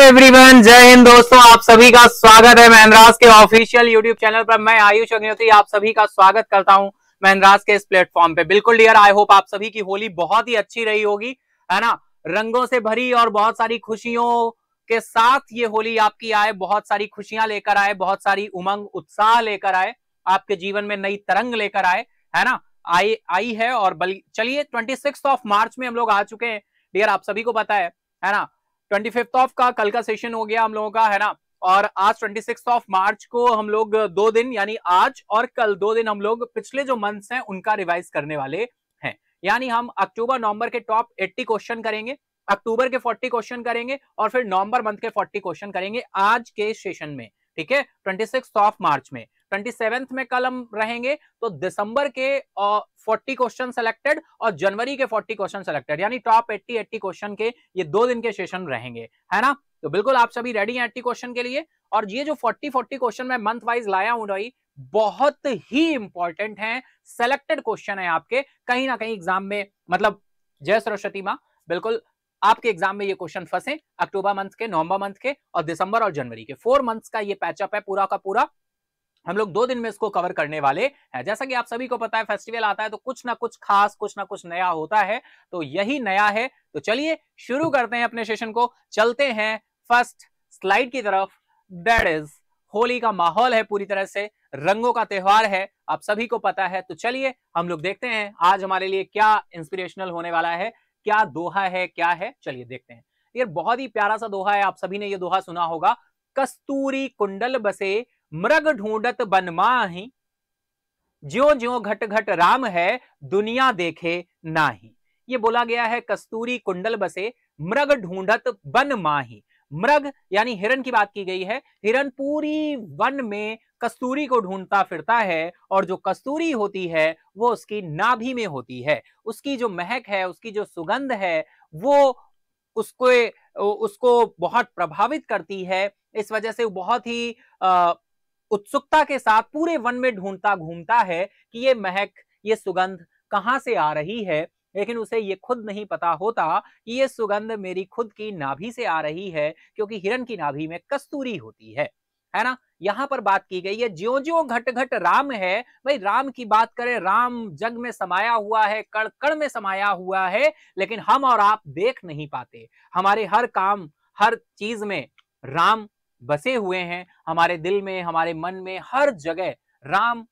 Everyone, जय हिंद दोस्तों। आप सभी का स्वागत है महेंद्रास के ऑफिशियल यूट्यूब चैनल पर। मैं आयुष अग्निहोत्री आप सभी का स्वागत करता हूं महेंद्रास के इस प्लेटफॉर्म पे। बिल्कुल डियर, आई होप आप सभी की होली बहुत ही अच्छी रही होगी, है ना। रंगों से भरी और बहुत सारी खुशियों के साथ ये होली आपकी आए, बहुत सारी खुशियां लेकर आए, बहुत सारी उमंग उत्साह लेकर आए, आपके जीवन में नई तरंग लेकर आए, है ना। आई है। और चलिए 26 ऑफ मार्च में हम लोग आ चुके हैं डियर, आप सभी को पता है ना। 25 ऑफ का कल का सेशन हो गया हम लोगों का, है ना। और आज 26 ऑफ मार्च को हम लोग 2 दिन यानी आज और कल 2 दिन हम लोग पिछले जो मंथ्स हैं उनका रिवाइज करने वाले हैं। यानी हम अक्टूबर नवंबर के टॉप 80 क्वेश्चन करेंगे, अक्टूबर के 40 क्वेश्चन करेंगे और फिर नवंबर मंथ के 40 क्वेश्चन करेंगे आज के सेशन में, ठीक है। 26 ऑफ मार्च में 27 में कल हम रहेंगे, तो दिसंबर के 40 क्वेश्चन सेलेक्टेड और जनवरी के 40 क्वेश्चन सेलेक्टेड, यानी टॉप 80 क्वेश्चन के ये 2 दिन के सेशन रहेंगे, है ना। तो बिल्कुल आप सभी रेडी हैं 80 क्वेश्चन के लिए। और ये जो 40 क्वेश्चन मैं मंथ वाइज लाया हूं भाई, बहुत ही इंपॉर्टेंट है, सेलेक्टेड क्वेश्चन है आपके, कहीं ना कहीं एग्जाम में, मतलब जय सरस्वती मां, बिल्कुल आपके एग्जाम में ये क्वेश्चन फंसे अक्टूबर मंथ के, नवंबर मंथ के और दिसंबर और जनवरी के 4 मंथ्स का ये पैचअप है पूरा का पूरा। हम लोग 2 दिन में इसको कवर करने वाले हैं। जैसा कि आप सभी को पता है, फेस्टिवल आता है तो कुछ ना कुछ खास, कुछ ना कुछ नया होता है, तो यही नया है। तो चलिए शुरू करते हैं अपने सेशन को, चलते हैं फर्स्ट स्लाइड की तरफ। दैट इज होली का माहौल है, पूरी तरह से रंगों का त्योहार है, आप सभी को पता है। तो चलिए हम लोग देखते हैं आज हमारे लिए क्या इंस्पिरेशनल होने वाला है, क्या दोहा है, क्या है, चलिए देखते हैं। ये बहुत ही प्यारा सा दोहा है, आप सभी ने ये दोहा सुना होगा। कस्तूरी कुंडल बसे मृग ढूंढत बन माही, ज्यो ज्यो घट घट राम है दुनिया देखे नाही। ये बोला गया है, कस्तूरी कुंडल बसे मृग ढूंढत बन माही। मृग यानी हिरन की बात की गई है। हिरन पूरी वन में कस्तूरी को ढूंढता फिरता है, और जो कस्तूरी होती है वो उसकी नाभि में होती है। उसकी जो महक है, उसकी जो सुगंध है, वो उसको उसको बहुत प्रभावित करती है। इस वजह से वो बहुत ही उत्सुकता के साथ पूरे वन में ढूंढता घूमता है कि ये महक, ये सुगंध कहां से आ रही है। लेकिन उसे ये खुद नहीं पता होता कि ये सुगंध मेरी खुद की नाभि से आ रही है, क्योंकि हिरन की नाभि में कस्तूरी होती है ना। यहां पर बात की गई है ज्यो ज्यो घट घट राम है। भाई राम की बात करें, राम जग में समाया हुआ है, कण कण में समाया हुआ है, लेकिन हम और आप देख नहीं पाते। हमारे हर काम, हर चीज में राम बसे हुए हैं, हमारे दिल में, हमारे मन में, हर जगह राम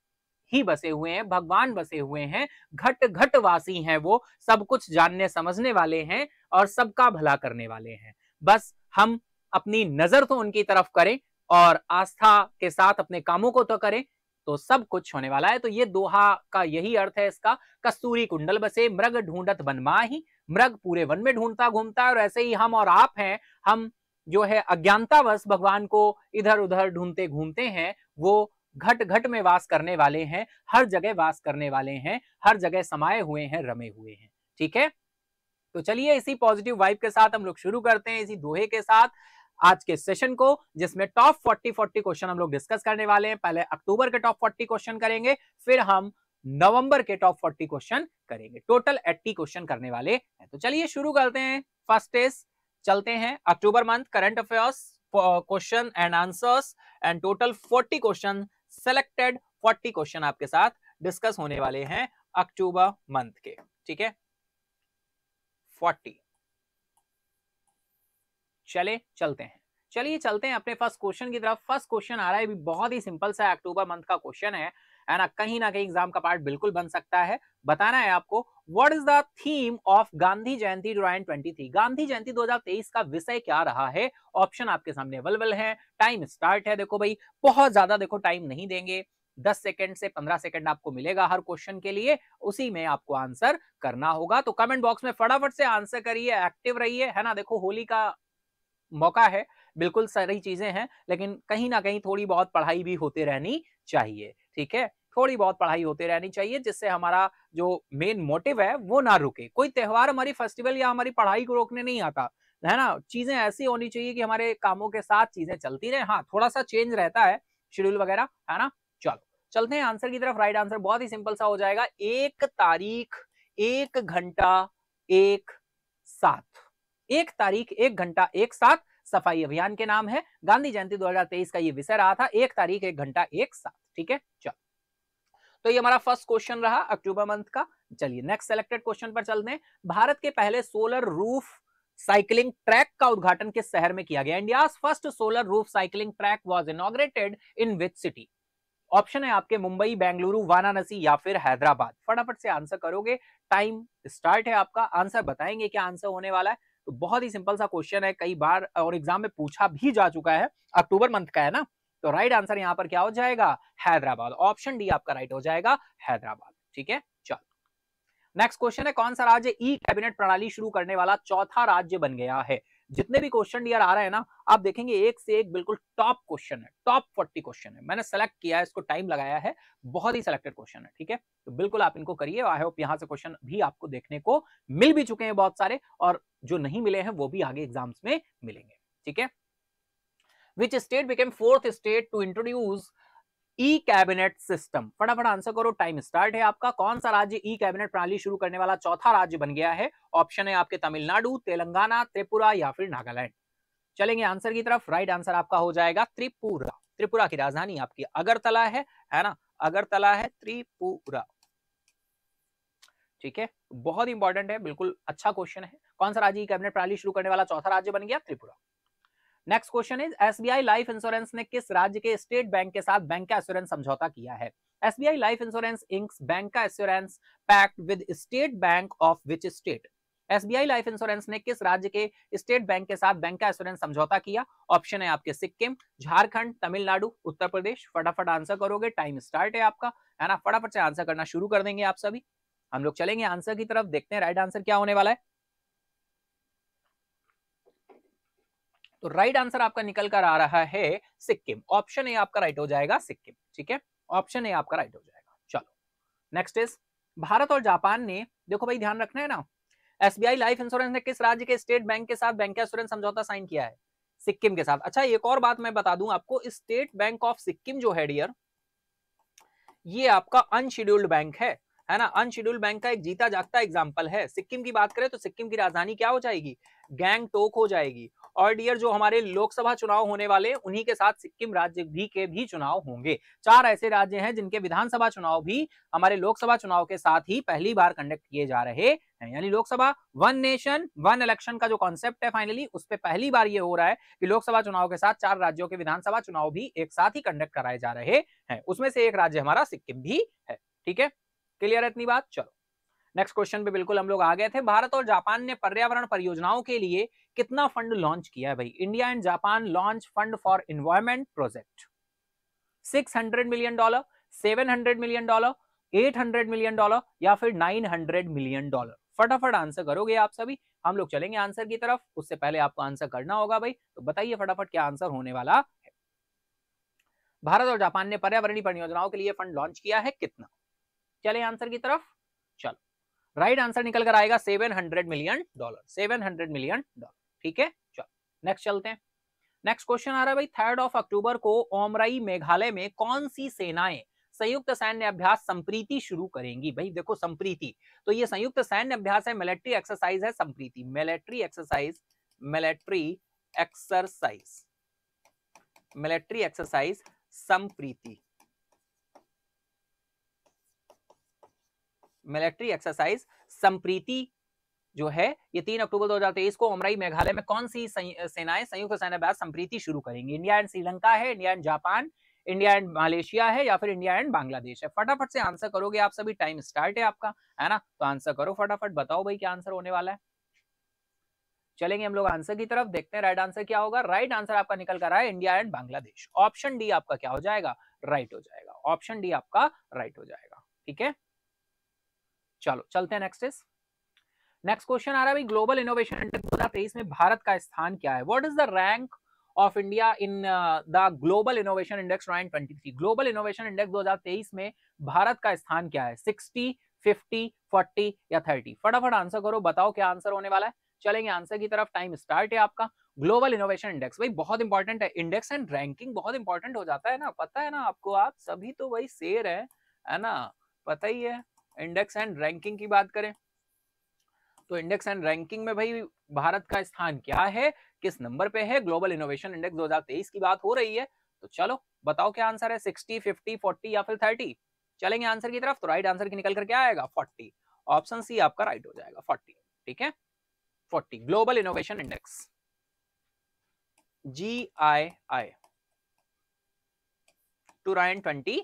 ही बसे हुए हैं, भगवान बसे हुए हैं। घट घट वासी हैं वो, सब कुछ जानने समझने वाले हैं और सबका भला करने वाले हैं। बस हम अपनी नजर तो उनकी तरफ करें और आस्था के साथ अपने कामों को तो करें, तो सब कुछ होने वाला है। तो ये दोहा का यही अर्थ है इसका। कस्तूरी कुंडल बसे मृग ढूंढत बन माही, मृग पूरे वन में ढूंढता घूमता है, और ऐसे ही हम और आप हैं, हम जो है अज्ञानतावश भगवान को इधर उधर ढूंढते घूमते हैं। वो घट घट में वास करने वाले हैं, हर जगह वास करने वाले हैं, हर जगह समाये हुए हैं, रमे हुए हैं, ठीक है। तो चलिए इसी पॉजिटिव वाइब के साथ हम लोग शुरू करते हैं, इसी दोहे के साथ आज के सेशन को, जिसमें टॉप 40 क्वेश्चन हम लोग डिस्कस करने वाले हैं। पहले अक्टूबर के टॉप 40 क्वेश्चन करेंगे, फिर हम नवंबर के टॉप 40 क्वेश्चन करेंगे। टोटल 80 क्वेश्चन करने वाले हैं। तो चलिए शुरू करते हैं। फर्स्ट इज, चलते हैं October month current affairs question and answers, and total 40 question selected, 40 question आपके साथ डिस्कस होने वाले हैं अक्टूबर मंथ के, ठीक है। 40 चलते हैं अपने फर्स्ट क्वेश्चन की तरफ। फर्स्ट क्वेश्चन आ रहा है, भी बहुत ही सिंपल सा अक्टूबर मंथ का क्वेश्चन है ना, कहीं ना कहीं एग्जाम का पार्ट बिल्कुल बन सकता है। बताना है आपको, what is the theme of Gandhi Jayanti 2023। Gandhi Jayanti 2023 का विषय क्या रहा है। ऑप्शन आपके सामने अवेलेबल है, टाइम स्टार्ट है। देखो भाई, बहुत ज्यादा देखो टाइम नहीं देंगे, 10 सेकंड से 15 सेकंड आपको मिलेगा हर क्वेश्चन के लिए, उसी में आपको आंसर करना होगा। तो कमेंट बॉक्स में फटाफट से आंसर करिए, एक्टिव रहिए, है ना। देखो होली का मौका है, बिल्कुल सारी चीजें हैं, लेकिन कहीं ना कहीं थोड़ी बहुत पढ़ाई भी होते रहनी चाहिए, ठीक है। थोड़ी बहुत पढ़ाई होते रहनी चाहिए, जिससे हमारा जो मेन मोटिव है वो ना रुके। कोई त्योहार हमारी फेस्टिवल या हमारी पढ़ाई को रोकने नहीं आता, है ना। चीजें ऐसी होनी चाहिए कि हमारे कामों के साथ चीजें चलती रहे। हाँ, थोड़ा सा चेंज रहता है शेड्यूल वगैरह, है ना। चलो चलते हैं आंसर की तरफ। राइट आंसर बहुत ही सिंपल सा हो जाएगा, 1 तारीख 1 घंटा 1 साथ। 1 तारीख 1 घंटा 1 साथ सफाई अभियान के नाम है। गांधी जयंती 2023 का ये विषय रहा था 1 तारीख 1 घंटा 1 साथ। ठीक है, चलो तो ये हमारा फर्स्ट क्वेश्चन रहा अक्टूबर मंथ का। चलिए नेक्स्ट सेलेक्टेड क्वेश्चन पर चलते हैं। भारत के पहले सोलर रूफ साइकिलिंग ट्रैक का उद्घाटन किस शहर में किया गया? India's first solar roof cycling track was inaugurated in which city? Option है आपके मुंबई, बेंगलुरु, वाराणसी या फिर हैदराबाद। फटाफट से आंसर करोगे, टाइम स्टार्ट है आपका। आंसर बताएंगे क्या आंसर होने वाला है। तो बहुत ही सिंपल सा क्वेश्चन है, कई बार और एग्जाम में पूछा भी जा चुका है, अक्टूबर मंथ का है ना। तो राइट आंसर यहां पर क्या हो जाएगा? हैदराबाद। ऑप्शन डी आपका राइट हो जाएगा, हैदराबाद। ठीक है, चलो नेक्स्ट क्वेश्चन है, कौन सा राज्य ई कैबिनेट प्रणाली शुरू करने वाला चौथा राज्य बन गया है? जितने भी क्वेश्चन डियर आ रहे हैं ना, आप देखेंगे एक से एक बिल्कुल टॉप क्वेश्चन है, टॉप 40 क्वेश्चन है। मैंने सेलेक्ट किया है, इसको टाइम लगाया है, बहुत ही सिलेक्टेड क्वेश्चन है। ठीक है, तो बिल्कुल आप इनको करिए। आई होप यहां से क्वेश्चन भी आपको देखने को मिल भी चुके हैं बहुत सारे, और जो नहीं मिले हैं वो भी आगे एग्जाम्स में मिलेंगे। ठीक है, which state became fourth state to introduce e cabinet system? फटाफट आंसर करो, टाइम स्टार्ट है आपका। कौन सा राज्य ई कैबिनेट प्रणाली शुरू करने वाला चौथा राज्य बन गया है? ऑप्शन है आपके तमिलनाडु, तेलंगाना, त्रिपुरा या फिर नागालैंड। चलेंगे आंसर की तरफ। राइट आंसर आपका हो जाएगा त्रिपुरा। त्रिपुरा की राजधानी आपकी अगरतला है ना, अगरतला है, त्रिपुरा। ठीक है, बहुत इंपॉर्टेंट है, बिल्कुल अच्छा क्वेश्चन है। कौन सा राज्य ई कैबिनेट प्रणाली शुरू करने वाला चौथा राज्य बन गया? Tripura. Next question is, SBI life insurance ने किस राज्य के स्टेट बैंक के साथ बैंक का एश्योरेंस समझौता किया है? SBI life insurance inks bank का assurance pact with state bank of which state? SBI life insurance ने किस राज्य के स्टेट बैंक के साथ बैंक का एश्योरेंस समझौता किया? ऑप्शन है आपके सिक्किम, झारखंड, तमिलनाडु, उत्तर प्रदेश। फटाफट आंसर करोगे, टाइम स्टार्ट है आपका, है ना। फटाफट से आंसर करना शुरू कर देंगे आप सभी। हम लोग चलेंगे आंसर की तरफ, देखते हैं राइट आंसर क्या होने वाला है। तो राइट आंसर आपका निकल कर आ रहा है सिक्किम। ऑप्शन ए आपका राइट हो जाएगा, सिक्किम। ठीक है, ऑप्शन ए आपका राइट हो जाएगा। चलो नेक्स्ट इज, भारत और जापान ने, देखो भाई ध्यान रखना है ना, एसबीआई लाइफ इंश्योरेंस ने किस राज्य के स्टेट बैंक के साथ बैंक का इंश्योरेंस समझौता साइन किया है? सिक्किम के साथ। अच्छा एक और बात मैं बता दूं आपको, स्टेट बैंक ऑफ सिक्किम जो है डियर, ये आपका अनशेड्यूल्ड बैंक है ना। अनशेड्यूल्ड बैंक का एक जीता जागता एग्जांपल है। सिक्किम की बात करें तो सिक्किम की राजधानी क्या हो जाएगी? गैंगटोक हो जाएगी। और डियर जो हमारे लोकसभा चुनाव होने वाले, उन्हीं के साथ सिक्किम राज्य भी के भी चुनाव होंगे। 4 ऐसे राज्य हैं जिनके विधानसभा चुनाव भी हमारे लोकसभा चुनाव के साथ ही पहली बार कंडक्ट किए जा रहे हैं। यानी Lok Sabha one nation one election का जो कॉन्सेप्ट है फाइनली, उस पर पहली बार ये हो रहा है कि लोकसभा चुनाव के साथ 4 राज्यों के विधानसभा चुनाव भी एक साथ ही कंडक्ट कराए जा रहे हैं। उसमें से एक राज्य हमारा सिक्किम भी है। ठीक है, क्लियर है इतनी बात? चलो नेक्स्ट क्वेश्चन पे बिल्कुल हम लोग आ गए थे। भारत और जापान ने पर्यावरण परियोजनाओं के लिए कितना फंड लॉन्च किया है भाई? India and Japan launch fund for environment project. $600 million, $700 million, $800 million या फिर $900 मिलियन? फटाफट आंसर करोगे आप सभी। हम लोग चलेंगे आंसर की तरफ, उससे पहले आपको आंसर करना होगा भाई। तो बताइए फटाफट क्या आंसर होने वाला है। भारत और जापान ने पर्यावरणीय परियोजनाओं के लिए फंड लॉन्च किया है, कितना? चले आंसर की तरफ। चलो राइट आंसर निकल कर आएगा $700 मिलियन, $700 मिलियन। ठीक है, चलो नेक्स्ट चलते हैं। नेक्स्ट क्वेश्चन आ रहा है भाई, 3 अक्टूबर को ओमराई मेघालय में कौन सी सेनाएं संयुक्त सैन्य अभ्यास संप्रीति शुरू करेंगी? भाई देखो संप्रीति, तो ये संयुक्त सैन्य अभ्यास है, मिलिट्री एक्सरसाइज है Sampriti. Military exercise, military exercise, military exercise Sampriti, military exercise Sampriti जो है ये 3 अक्टूबर 2023 को ओमराई मेघालय में कौन सी सेनाएं संयुक्त सैन्य अभ्यास संप्रीति शुरू करेंगी? इंडिया एंड श्रीलंका है, India and Japan, India and Malaysia है या फिर इंडिया एंड बांग्लादेश है? फटाफट से आंसर करोगे आप सभी, टाइम स्टार्ट है आपका, है ना। तो आंसर करो फटाफट, बताओ भाई क्या आंसर होने वाला है। चलेंगे हम लोग आंसर की तरफ, देखते हैं राइट आंसर क्या होगा। राइट आंसर आपका निकल कर रहा है India and Bangladesh. Option D आपका क्या हो जाएगा? राइट हो जाएगा। ऑप्शन डी आपका राइट हो जाएगा। ठीक है, चलो चलते हैं नेक्स्ट इज। नेक्स्ट क्वेश्चन आ रहा है भाई, ग्लोबल इनोवेशन इंडेक्स 2023 में भारत का स्थान क्या है? What is the rank of India in the global innovation index 2023? Global innovation index 2023 में भारत का स्थान क्या है? 60, 50, 40 या 30? फटाफट आंसर करो, बताओ क्या आंसर होने वाला है। चलेंगे आंसर की तरफ, टाइम स्टार्ट है आपका। ग्लोबल इनोवेशन इंडेक्स भाई बहुत इंपॉर्टेंट है, इंडेक्स एंड रैंकिंग बहुत इंपॉर्टेंट हो जाता है ना, पता है ना आपको, आप सभी तो वही शेर है ना, पता ही है। इंडेक्स एंड रैंकिंग की बात करें तो इंडेक्स एंड रैंकिंग में भाई भारत का स्थान क्या है, किस नंबर पे है? ग्लोबल इनोवेशन इंडेक्स 2023 की बात हो रही है, तो चलो बताओ क्या आंसर है, 60, 50, 40 या फिर 30? चलेंगे आंसर की तरफ, तो राइट आंसर की निकल कर क्या आएगा? 40। ऑप्शन सी आपका राइट हो जाएगा, 40। ठीक है, 40 ग्लोबल इनोवेशन इंडेक्स, GII 2023।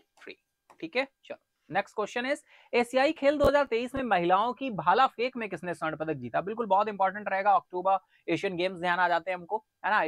ठीक है, चलो नेक्स्ट क्वेश्चन इज, एशियाई खेल 2023 में महिलाओं की भाला फेंक में किसने स्वर्ण पदक जीता? बिल्कुल बहुत इंपॉर्टेंट रहेगा, अक्टूबर एशियन गेम्स ध्यान आ जाते हैं हमको, है ना।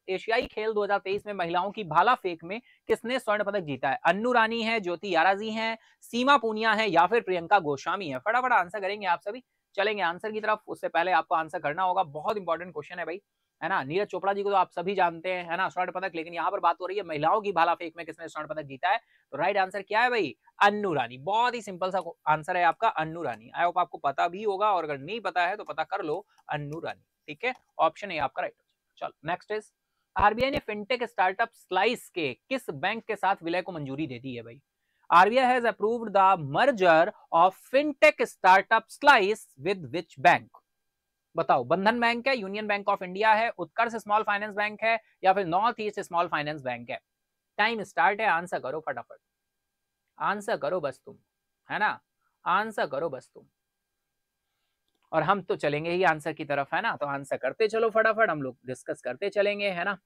एशियाई खेल 2023 में महिलाओं की भाला फेंक में किसने स्वर्ण पदक जीता है? अन्नू रानी है, ज्योति याराजी है, सीमा पूनिया है या फिर प्रियंका गोस्वामी है? फटाफट आंसर करेंगे आप सभी। चलेंगे आंसर की तरफ, उससे पहले आपको आंसर करना होगा, बहुत इंपॉर्टेंट क्वेश्चन है भाई, है ना। नीरज चोपड़ा जी को तो आप सभी जानते हैं, है ना, स्वर्ण पदक, लेकिन यहाँ पर बात हो रही है महिलाओं की भाला फेंक में किसने स्वर्ण पदक जीता है, तो राइट आंसर क्या है भाई? अन्नू रानी। बहुत ही सिंपल सा आंसर है आपका, अन्नू रानी। आई होप आपको पता भी होगा, और अगर नहीं पता है तो पता कर लो, अन्नू रानी। ठीक है, ऑप्शन ए आपका राइट हो जाएगा। चलो नेक्स्ट इज, आरबीआई ने फिनटेक स्टार्टअप स्लाइस के किस बैंक के साथ विलय को मंजूरी दे दी है भाई? RBI has approved the merger of fintech startup Slice with which bank? बताओ, बंधन बैंक है, यूनियन बैंक ऑफ इंडिया है, उत्कर्ष स्मॉल फाइनेंस बैंक है या फिर north east small finance bank है? टाइम स्टार्ट है, आंसर करो फटाफट, आंसर करो बस तुम, है ना, आंसर करो बस तुम। और हम तो चलेंगे ही आंसर की तरफ, है ना, तो आंसर करते चलो फटाफट, हम लोग डिस्कस करते चलेंगे, है ना।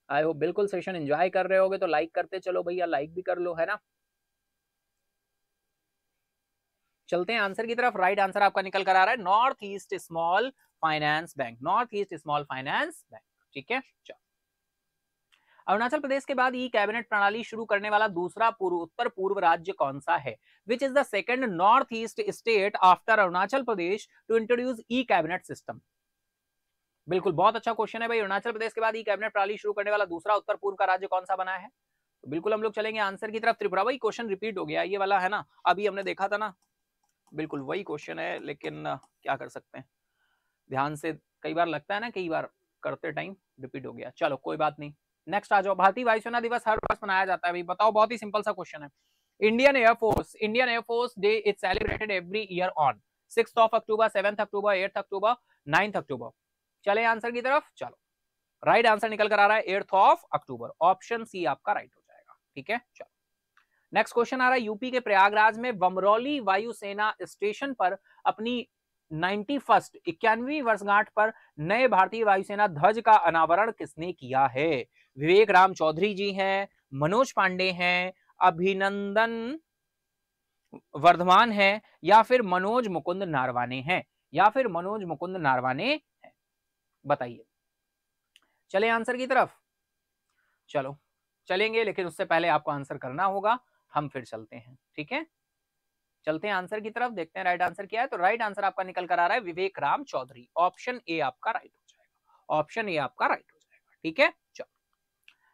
आई होप बिल्कुल सेशन एंजॉय कर रहे होगे, तो लाइक करते चलो भैया, लाइक भी कर लो, है ना। चलते हैं आंसर की तरफ। राइट आंसर आपका निकल कर आ रहा है north east small finance bank, north east small finance bank. ठीक है, चलो। अरुणाचल प्रदेश के बाद ई कैबिनेट प्रणाली शुरू करने वाला दूसरा उत्तर पूर्व राज्य कौन सा है? Which is the second north east state after Arunachal Pradesh to introduce e cabinet system? बिल्कुल बहुत अच्छा क्वेश्चन है भाई, अरुणाचल प्रदेश के बाद ई कैबिनेट प्रणाली शुरू करने वाला दूसरा उत्तर पूर्व का राज्य कौन सा बना है? तो बिल्कुल हम लोग चलेंगे आंसर की तरफ। त्रिपुरा, भाई क्वेश्चन रिपीट हो गया ये वाला, है ना, अभी हमने देखा था ना, बिल्कुल वही क्वेश्चन है, लेकिन क्या कर सकते हैं, ध्यान से कई बार लगता है ना, कई बार करते टाइम रिपीट हो गया, चलो कोई बात नहीं। नेक्स्ट आ जाओ, भारतीय वायुसेना दिवस हर वर्ष मनाया जाता है भाई, बताओ, बहुत ही सिंपल सा क्वेश्चन है। Indian air force day is celebrated every year on 6th of October, 7th October, 8th October, 9th October? चले आंसर की तरफ, चलो राइट आंसर निकल कर आ रहा है 8th of October, option C आपका राइट हो जाएगा। ठीक है, चलो नेक्स्ट क्वेश्चन आ रहा है, यूपी के प्रयागराज में बमरौली वायुसेना स्टेशन पर अपनी 91वीं वर्षगांठ पर नए भारतीय वायुसेना ध्वज का अनावरण किसने किया है? विवेक राम चौधरी जी हैं, मनोज पांडे हैं, अभिनंदन वर्धमान है या फिर मनोज मुकुंद नारवाने हैं, या फिर मनोज मुकुंद नारवाने हैं? बताइए, चले आंसर की तरफ, चलो चलेंगे, लेकिन उससे पहले आपको आंसर करना होगा, हम फिर चलते हैं। ठीक है, चलते हैं आंसर की तरफ, देखते हैं राइट आंसर क्या है। तो राइट आंसर आपका निकल कर आ रहा है विवेक राम चौधरी, ऑप्शन ए आपका राइट हो जाएगा, ऑप्शन ए आपका राइट हो जाएगा। ठीक है, चलो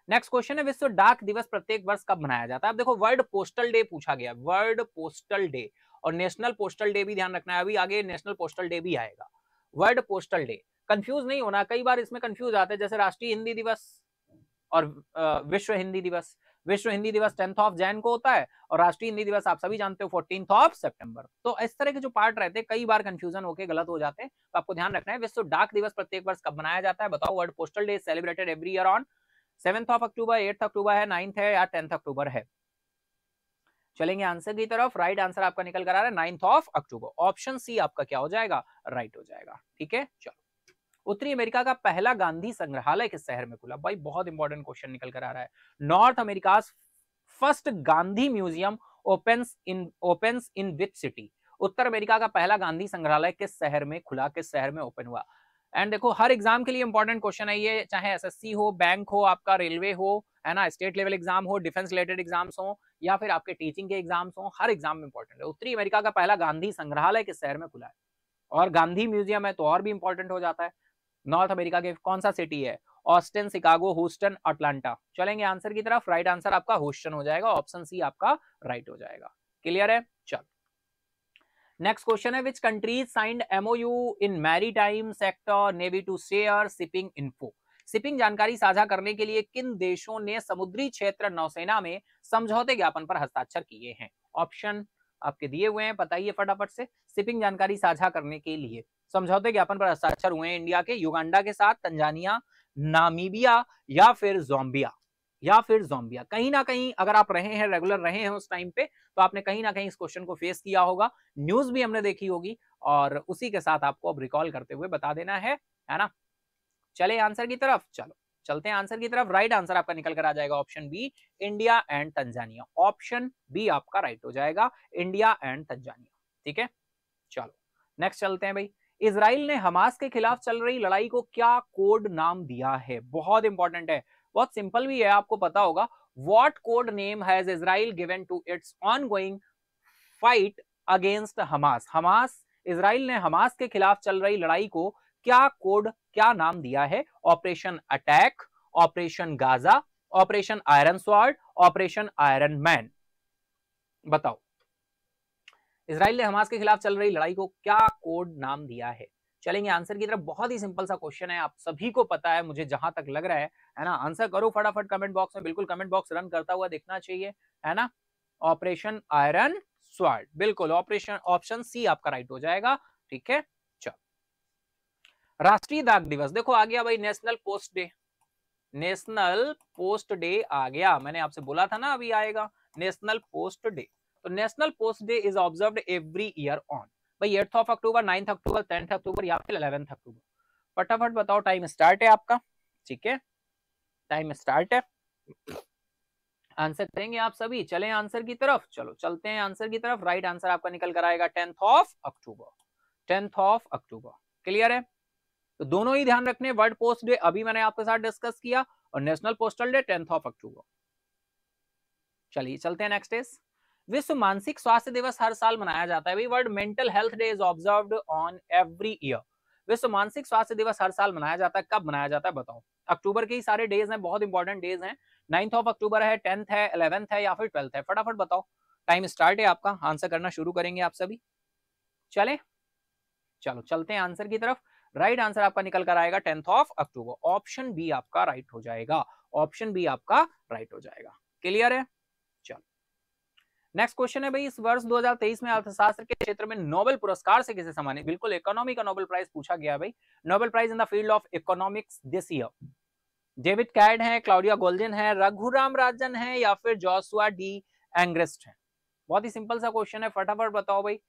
नेक्स्ट क्वेश्चन है, विश्व डाक दिवस प्रत्येक वर्ष कब मनाया जाता है? अब देखो, वर्ल्ड पोस्टल डे पूछा गया, वर्ल्ड पोस्टल डे, और नेशनल पोस्टल डे भी ध्यान रखना है, अभी आगे नेशनल पोस्टल डे भी आएगा। वर्ल्ड पोस्टल डे, कंफ्यूज नहीं होना, कई बार इसमें कंफ्यूज आते हैं, जैसे राष्ट्रीय हिंदी दिवस और विश्व हिंदी दिवस। विश्व हिंदी दिवस 10th ऑफ जैन को होता है, और राष्ट्रीय हिंदी दिवस आप सभी जानते हो 14th ऑफ सितंबर। तो इस तरह के जो पार्ट रहते हैं, कई बार कंफ्यूजन होके गलत हो जाते हैं, तो आपको ध्यान रखना है। विश्व डाक दिवस प्रत्येक वर्ष कब मनाया जाता है? बताओ। World postal day celebrated every year on 7th of October, 8th अक्टूबर है, 9th है या 10th अक्टूबर है? चलेंगे आंसर की तरफ। राइट आंसर आपका निकल कर आ रहा है 9th of October, option C आपका क्या हो जाएगा? राइट हो जाएगा। ठीक है, चलो उत्तरी अमेरिका का पहला गांधी संग्रहालय किस शहर में खुला? भाई बहुत इंपॉर्टेंट क्वेश्चन निकल कर आ रहा है। North America first Gandhi museum opens in which city? Uttar America का पहला गांधी संग्रहालय किस शहर में खुला, किस शहर में ओपन हुआ? एंड देखो, हर एग्जाम के लिए इंपॉर्टेंट क्वेश्चन है ये, चाहे एसएससी हो, बैंक हो, आपका रेलवे हो, है ना, स्टेट लेवल एग्जाम हो, डिफेंस रिलेटेड एग्जाम्स हो, या फिर आपके टीचिंग के एग्जाम्स हो, हर एग्जाम में इंपॉर्टेंट है। उत्तरी अमेरिका का पहला गांधी संग्रहालय किस शहर में खुला है? और गांधी म्यूजियम है तो और भी इंपॉर्टेंट हो जाता है। नॉर्थ अमेरिका के कौन सा सिटी है? Austin, Chicago, Houston, Atlanta? चलेंगे आंसर की तरफ। राइट आंसर आपका ह्यूस्टन हो जाएगा, ऑप्शन सी आपका राइट हो जाएगा। क्लियर है, चल नेक्स्ट क्वेश्चन है, which countries signed MoU in maritime sector navy to share shipping info? Shipping जानकारी साझा करने के लिए किन देशों ने समुद्री क्षेत्र नौसेना में समझौते ज्ञापन पर हस्ताक्षर किए हैं? ऑप्शन आपके दिए हुए हैं, बताइए फटाफट से। शिपिंग जानकारी साझा करने के लिए समझौते ज्ञापन पर हस्ताक्षर हुए इंडिया के युगांडा के साथ, तंजानिया, नामीबिया या फिर जोम्बिया, कहीं ना कहीं अगर आप रहे हैं, रेगुलर रहे हैं उस टाइम पे, तो आपने कहीं ना कहीं इस क्वेश्चन को फेस किया होगा, न्यूज भी हमने देखी होगी, और उसी के साथ आपको अब रिकॉल करते हुए बता देना है ना। चले आंसर की तरफ, चलो चलते हैं आंसर की तरफ। राइट आंसर आपका निकल कर आ जाएगा option B, India and Tanzania. Option B आपका राइट हो जाएगा, इंडिया एंड तंजानिया। ठीक है, चलो नेक्स्ट चलते हैं भाई। इजराइल ने हमास के खिलाफ चल रही लड़ाई को क्या कोड नाम दिया है? बहुत इंपॉर्टेंट है, बहुत सिंपल भी है, आपको पता होगा। What code name has Israel given to its ongoing fight against Hamas? Israel ने हमास के खिलाफ चल रही लड़ाई को क्या नाम दिया है? Operation attack, operation Gaza, operation iron sword, operation iron man. बताओ, इजराइल ने हमास के खिलाफ चल रही लड़ाई को क्या कोड नाम दिया है? चलेंगे आंसर की तरफ। बहुत ही सिंपल सा क्वेश्चन है, आप सभी को पता है, मुझे जहां तक लग रहा है ना। आंसर करो फटाफट कमेंट बॉक्स में, बिल्कुल कमेंट बॉक्स रन करता हुआ दिखना चाहिए, है ना। ऑपरेशन आयरन स्वॉर्ड, बिल्कुल ऑप्शन सी आपका राइट हो जाएगा। ठीक है, चलो राष्ट्रीय डाक दिवस, देखो आ गया भाई, national post day. National post day आ गया, मैंने आपसे बोला था ना अभी आएगा नेशनल पोस्ट डे। तो national post day is observed every year on भाई 8th of October, 9th October, 10th अक्टूबर या फिर 11th अक्टूबर। फटाफट बताओ, टाइम स्टार्ट है आपका। ठीक है, टाइम स्टार्ट है, आंसर करेंगे आप सभी। चलें आंसर की तरफ, चलो चलते हैं आंसर की तरफ। राइट आंसर आपका निकल कर आएगा 10th of October, 10th of October. Clear है, तो दोनों ही ध्यान रखने, वर्ल्ड पोस्ट डे अभी मैंने आपके साथ डिस्कस किया, और national postal day 10th of अक्टूबर। चलिए चलते हैं नेक्स्ट इज, विश्व मानसिक स्वास्थ्य दिवस हर साल मनाया जाता है भाई। World mental health day is observed on every year. विश्व मानसिक स्वास्थ्य दिवस हर साल मनाया जाता है, कब मनाया जाता है बताओ? अक्टूबर के ही सारे डेज हैं, बहुत इंपॉर्टेंट डेज हैं। 9th ऑफ अक्टूबर है, 10th है, 11th है या फिर 12th है? फटाफट बताओ, टाइम स्टार्ट है आपका, आंसर करना शुरू करेंगे आप सभी। चले, चलो चलते हैं आंसर की तरफ। राइट आंसर आपका निकल कर आएगा 10th of October. Option B आपका राइट हो जाएगा, ऑप्शन बी आपका राइट हो जाएगा। क्लियर है, चलो नेक्स्ट क्वेश्चन है भाई, इस वर्ष 2023 में अर्थशास्त्र के क्षेत्र में नोबेल पुरस्कार से किसे सम्मानित? बिल्कुल इकोनॉमी का नोबेल प्राइज पूछा गया भाई। Nobel prize in the field of economics this year David Card है, क्लाउडिया गोल्डन है, रघुराम राजन है या फिर जोशुआ डी एंग्रेस्ट है? बहुत ही सिंपल सा क्वेश्चन है, फटाफट बताओ भाई।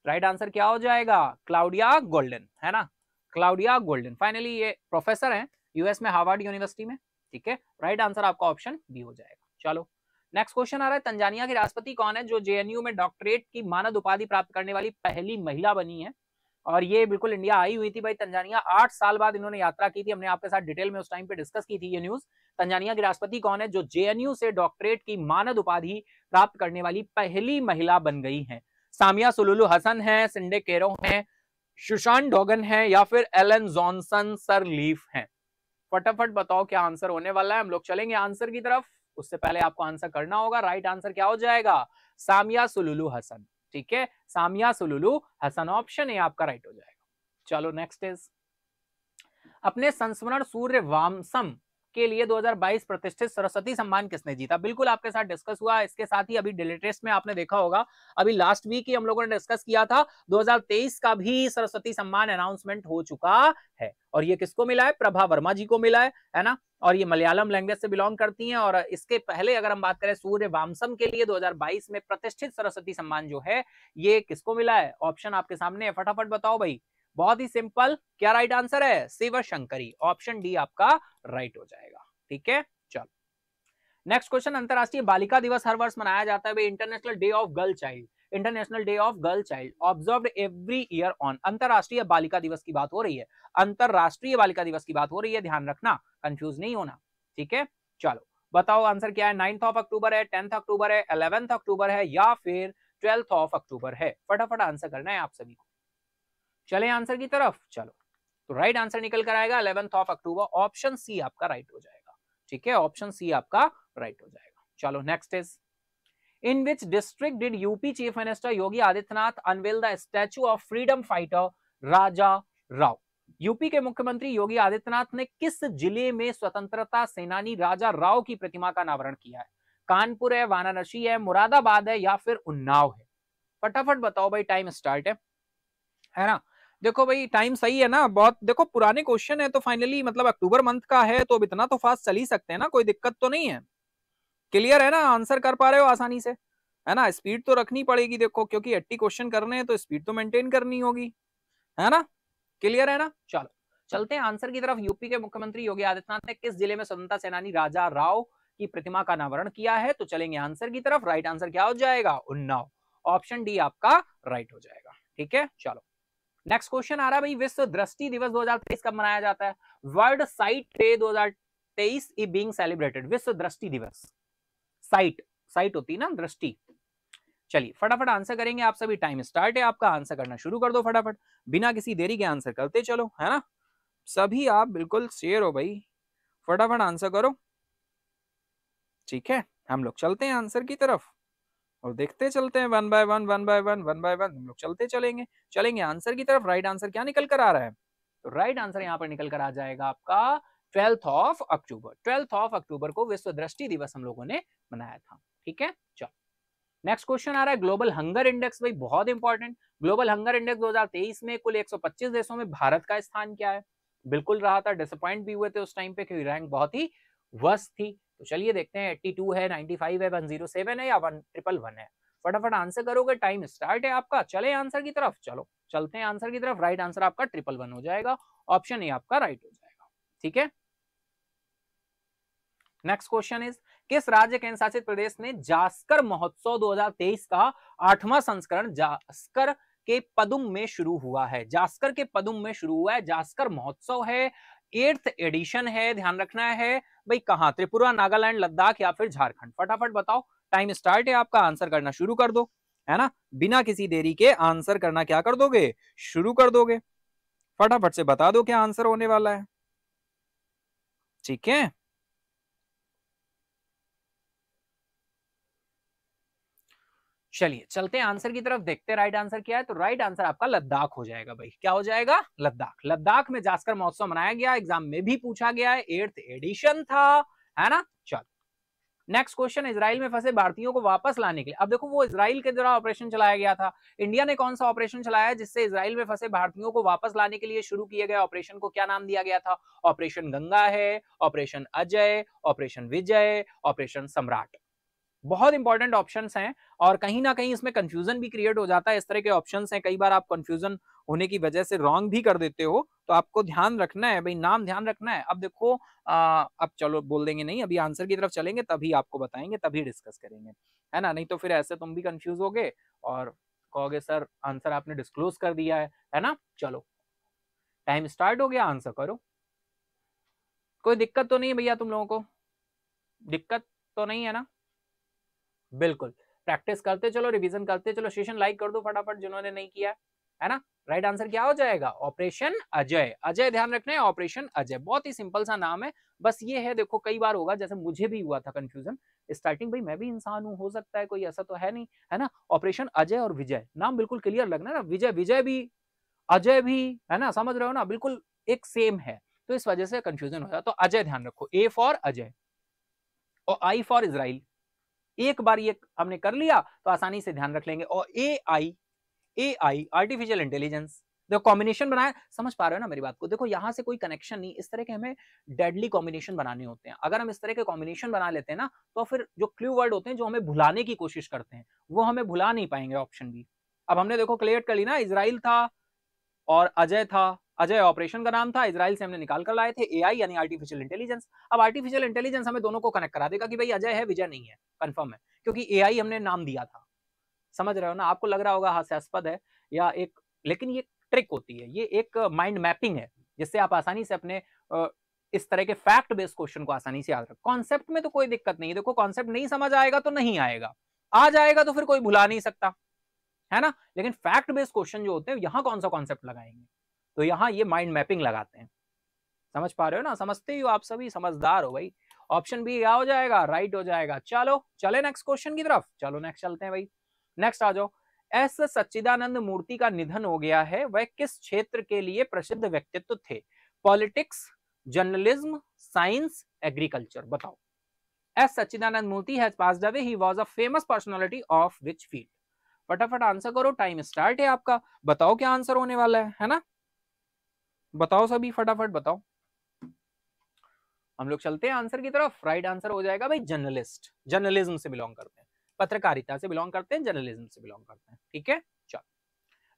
राइट आंसर क्या हो जाएगा? क्लाउडिया गोल्डन, है ना, क्लाउडिया गोल्डन। फाइनली ये प्रोफेसर हैं यूएस में, हार्वर्ड यूनिवर्सिटी में। ठीक है, राइट आंसर आपका ऑप्शन बी हो जाएगा। चलो नेक्स्ट क्वेश्चन आ रहा है, तंजानिया की राष्ट्रपति कौन है जो जेएनयू में डॉक्टरेट की मानद उपाधि प्राप्त करने वाली पहली महिला बनी है? और ये बिल्कुल इंडिया आई हुई थी भाई तंजानिया, 8 साल बाद इन्होंने यात्रा की थी, हमने आपके साथ डिटेल में उस टाइम पे डिस्कस की थी ये न्यूज। तंजानिया की राष्ट्रपति कौन है जो जेएनयू से डॉक्टरेट की मानद उपाधि प्राप्त करने वाली पहली महिला बन गई है? सामिया सुलुलु हसन है, सिंडे केरो है, सुशांत डोगन है या फिर एलन जॉनसन सरलीफ है? फटाफट बताओ क्या आंसर होने वाला है। हम लोग चलेंगे आंसर की तरफ, उससे पहले आपको आंसर करना होगा। राइट आंसर क्या हो जाएगा? सामिया सुलुलु हसन। ठीक है, सामिया सुलुलु हसन, ऑप्शन ए आपका राइट हो जाएगा। चलो नेक्स्ट इज, अपने संस्मरण सूर्य वामसम के लिए 2022 प्रतिष्ठित सरस्वती सम्मान किसने जीता? बिल्कुल आपके साथ डिस्कस हुआ। इसके साथ ही अभी डेली टेस्ट में आपने देखा होगा, अभी लास्ट वीक ही हम लोगों ने डिस्कस किया था, 2023 का भी सरस्वती सम्मान अनाउंसमेंट हो चुका है। और ये किसको मिला है? प्रभा वर्मा जी को मिला है ना। और ये मलयालम लैंग्वेज से बिलोंग करती हैं। और इसके पहले अगर हम बात करें सूर्य वामसम के लिए 2022 में प्रतिष्ठित सरस्वती सम्मान जो है ये किसको मिला है? ऑप्शन आपके सामने है, फटाफट बताओ भाई। बहुत ही सिंपल, क्या राइट आंसर है? शिव शंकरी, ऑप्शन डी आपका राइट हो जाएगा। ठीक है, चलो नेक्स्ट क्वेश्चन, अंतरराष्ट्रीय बालिका दिवस हर वर्ष मनाया जाता है भाई। International day of girl child, international day of girl child observed every year on. अंतरराष्ट्रीय बालिका दिवस की बात हो रही है, अंतरराष्ट्रीय बालिका दिवस की बात हो रही है, ध्यान रखना, कंफ्यूज नहीं होना। ठीक है, चलो बताओ आंसर क्या है? 9th ऑफ अक्टूबर है, 10th अक्टूबर है, 11th अक्टूबर है या फिर 12th ऑफ अक्टूबर है? फटाफट आंसर करना है आप सभी को। चले आंसर की तरफ, चलो तो राइट आंसर निकल कर आएगा 11th of October, option C आपका राइट हो जाएगा। ठीक है, ऑप्शन सी आपका राइट हो जाएगा। चलो next is, in which district did UP chief minister Yogi Adityanath unwell the statue of freedom fighter Raja Rao? UP के मुख्यमंत्री योगी आदित्यनाथ ने किस जिले में स्वतंत्रता सेनानी राजा राव की प्रतिमा का अनावरण किया है? कानपुर है, वाराणसी है, मुरादाबाद है या फिर उन्नाव है? फटाफट बताओ भाई, टाइम स्टार्ट है ना। देखो भाई टाइम सही है ना बहुत, देखो पुराने क्वेश्चन है तो फाइनली मतलब अक्टूबर मंथ का है तो अब इतना तो फास्ट चल ही सकते हैं ना, कोई दिक्कत तो नहीं है। क्लियर है ना, आंसर कर पा रहे हो आसानी से, है ना। स्पीड तो रखनी पड़ेगी देखो, क्योंकि 80 क्वेश्चन करने हैं तो स्पीड तो मेंटेन करनी होगी, है ना। क्लियर है ना, चलो चलते हैं आंसर की तरफ। यूपी के मुख्यमंत्री योगी आदित्यनाथ ने किस जिले में स्वतंत्रता सेनानी राजा राव की प्रतिमा का अनावरण किया है? तो चलेंगे आंसर की तरफ। राइट आंसर क्या हो जाएगा? उन्नाव। ऑप्शन डी आपका राइट हो जाएगा। ठीक है, चलो नेक्स्ट क्वेश्चन आ रहा है भाई, विश्व दृष्टि दिवस 2023 कब मनाया जाता है? World site day 2023 is being celebrated. विश्व दृष्टि दिवस, साइट, साइट होती है ना दृष्टि। चलिए फटाफट आंसर करेंगे आप सभी, टाइम स्टार्ट है आपका, आंसर करना शुरू कर दो फटाफट, बिना किसी देरी के आंसर करते चलो, है ना। सभी आप बिल्कुल शेयर हो भाई, फटाफट आंसर करो। ठीक है, हम लोग चलते हैं आंसर की तरफ और देखते चलते हैं one by one, one by one, one by one हम लोग चलते चलेंगे, चलेंगे आंसर की तरफ। राइट आंसर क्या निकल कर आ रहा है? तो राइट आंसर यहाँ पर निकल कर आ जाएगा आपका 12th of October. 12th of October को विश्व दृष्टि दिवस हम लोगों ने मनाया था। ठीक है, चलो नेक्स्ट क्वेश्चन आ रहा है, ग्लोबल हंगर इंडेक्स भाई बहुत इंपॉर्टेंट। ग्लोबल हंगर इंडेक्स 2023 में कुल 125 देशों में भारत का स्थान क्या है? बिल्कुल रहा था, डिसअपॉइंट भी हुए थे उस टाइम पे क्योंकि रैंक बहुत ही वर्स्ट थी। तो चलिए देखते हैं 82 है, 95 है, 107 है या 111 है। फटाफट आंसर करोगे, टाइम स्टार्ट है आपका, चले आंसर की तरफ, चलो चलते हैं आंसर की तरफ। राइट आंसर आपका 111 हो जाएगा, ऑप्शन ए आपका राइट हो जाएगा। ठीक है, नेक्स्ट क्वेश्चन इज, किस राज्य केंद्र शासित प्रदेश ने जास्कर महोत्सव 2023 का 8वां संस्करण जास्कर के पदुम में शुरू हुआ है? जास्कर के पदुम में शुरू हुआ है, जास्कर महोत्सव है, 8th एडिशन है, ध्यान रखना है भाई। कहां? त्रिपुरा, नागालैंड, लद्दाख या फिर झारखंड? फटाफट बताओ, टाइम स्टार्ट है आपका, आंसर करना शुरू कर दो, है ना। बिना किसी देरी के आंसर करना क्या कर दोगे? शुरू कर दोगे। फटाफट से बता दो क्या आंसर होने वाला है। ठीक है, चलिए चलते हैं आंसर की तरफ, देखते हैं राइट आंसर क्या है। तो राइट आंसर आपका लद्दाख हो जाएगा भाई। क्या हो जाएगा? लद्दाख। लद्दाख में जास्कर महोत्सव मनाया गया, एग्जाम में भी पूछा गया है, 8th एडिशन था, है ना। चलो नेक्स्ट क्वेश्चन, इजराइल में फंसे भारतीयों को वापस लाने के लिए, अब देखो वो इजराइल के द्वारा ऑपरेशन चलाया गया था, इंडिया ने कौन सा ऑपरेशन चलाया जिससे इजराइल में फंसे भारतीयों को वापस लाने के लिए शुरू किए गए ऑपरेशन को क्या नाम दिया गया था? ऑपरेशन गंगा है, ऑपरेशन अजय, ऑपरेशन विजय, ऑपरेशन सम्राट। बहुत इंपॉर्टेंट ऑप्शंस हैं और कहीं ना कहीं इसमें कंफ्यूजन भी क्रिएट हो जाता है। इस तरह के ऑप्शंस हैं, कई बार आप कंफ्यूजन होने की वजह से रॉन्ग भी कर देते हो, तो आपको ध्यान रखना है भाई, नाम ध्यान रखना है। अब देखो अब चलो बोल देंगे नहीं, अभी आंसर की तरफ चलेंगे तभी आपको बताएंगे, तभी डिस्कस करेंगे, है ना। नहीं तो फिर ऐसे तुम भी कंफ्यूज होगे और कहोगे सर आंसर आपने डिस्क्लोज कर दिया है ना। चलो टाइम स्टार्ट हो गया, आंसर करो। कोई दिक्कत तो नहीं भैया तुम लोगों को? दिक्कत तो नहीं है ना? बिल्कुल, प्रैक्टिस करते चलो, रिवीजन करते चलो। सेशन लाइक कर दो फटाफट जिन्होंने नहीं किया, है ना। राइट आंसर क्या हो जाएगा? ऑपरेशन अजय। अजय ध्यान रखना है, ऑपरेशन अजय बहुत ही सिंपल सा नाम है। बस ये है देखो, कई बार होगा जैसे मुझे भी हुआ था कंफ्यूजन स्टार्टिंग, भाई मैं भी इंसान हूं, हो सकता है कोई ऐसा तो है नहीं, है ना। ऑपरेशन अजय और विजय, नाम बिल्कुल क्लियर लगना ना, विजय विजय भी, अजय भी, है ना, समझ रहे हो ना, बिल्कुल एक सेम है, तो इस वजह से कंफ्यूजन हो जाता। तो अजय ध्यान रखो, ए फॉर अजय और आई फॉर इजराइल। एक बार ये हमने कर लिया तो आसानी से ध्यान रख लेंगे। और ए आई आर्टिफिशियल इंटेलिजेंस, देखो कॉम्बिनेशन बनाया, समझ पा रहे हो ना मेरी बात को। देखो यहां से कोई कनेक्शन नहीं, इस तरह के हमें डेडली कॉम्बिनेशन बनाने होते हैं। अगर हम इस तरह के कॉम्बिनेशन बना लेते हैं ना, तो फिर जो क्लू वर्ड होते हैं जो हमें भुलाने की कोशिश करते हैं, वो हमें भुला नहीं पाएंगे ऑप्शन बी। अब हमने देखो क्लियर कर ली ना, इजराइल था और अजय था, अजय ऑपरेशन का नाम था, इजराइल से हमने निकाल कर लाए थे एआई यानी आर्टिफिशियल इंटेलिजेंस। अब आर्टिफिशियल इंटेलिजेंस हमें दोनों को कनेक्ट करा देगा कि भाई अजय है विजय नहीं है, कंफर्म है, क्योंकि एआई हमने नाम दिया था। समझ रहे हो ना, आपको लग रहा होगा हास्यास्पद है या एक, लेकिन ये ट्रिक होती है, ये एक माइंड मैपिंग है जिससे आप आसानी से अपने इस तरह के फैक्ट बेस्ड क्वेश्चन को आसानी से याद रख। कॉन्सेप्ट में तो कोई दिक्कत नहीं है, देखो कॉन्सेप्ट नहीं समझ आएगा तो नहीं आएगा, आ जाएगा तो फिर कोई भुला नहीं सकता, है ना। लेकिन फैक्ट बेस्ड क्वेश्चन जो होते हैं यहां कौन सा कॉन्सेप्ट लगाएंगे, तो यहां ये माइंड मैपिंग लगाते हैं। समझ पा रहे हो ना, समझते ही हो आप सभी, समझदार हो भाई। ऑप्शन बी क्या हो जाएगा? राइट हो जाएगा। चलो चले नेक्स्ट क्वेश्चन की तरफ, चलो नेक्स्ट चलते हैं भाई, नेक्स्ट आ जाओ। एस सच्चिदानंद मूर्ति का निधन हो गया है, वह किस क्षेत्र के लिए प्रसिद्ध व्यक्तित्व थे? पॉलिटिक्स, जर्नलिज्म, साइंस, एग्रीकल्चर, बताओ। S Sachchidananda Murthy has passed away, he was a famous personality of which field? फटाफट आंसर करो, टाइम स्टार्ट है आपका, बताओ क्या आंसर होने वाला है ना। बताओ सभी, फटाफट बताओ। हम लोग चलते हैं आंसर की तरफ। राइट आंसर हो जाएगा भाई जर्नलिस्ट, जर्नलिज्म से बिलोंग करते हैं, पत्रकारिता से बिलोंग करते हैं, जर्नलिज्म से बिलोंग करते हैं। ठीक है, चलो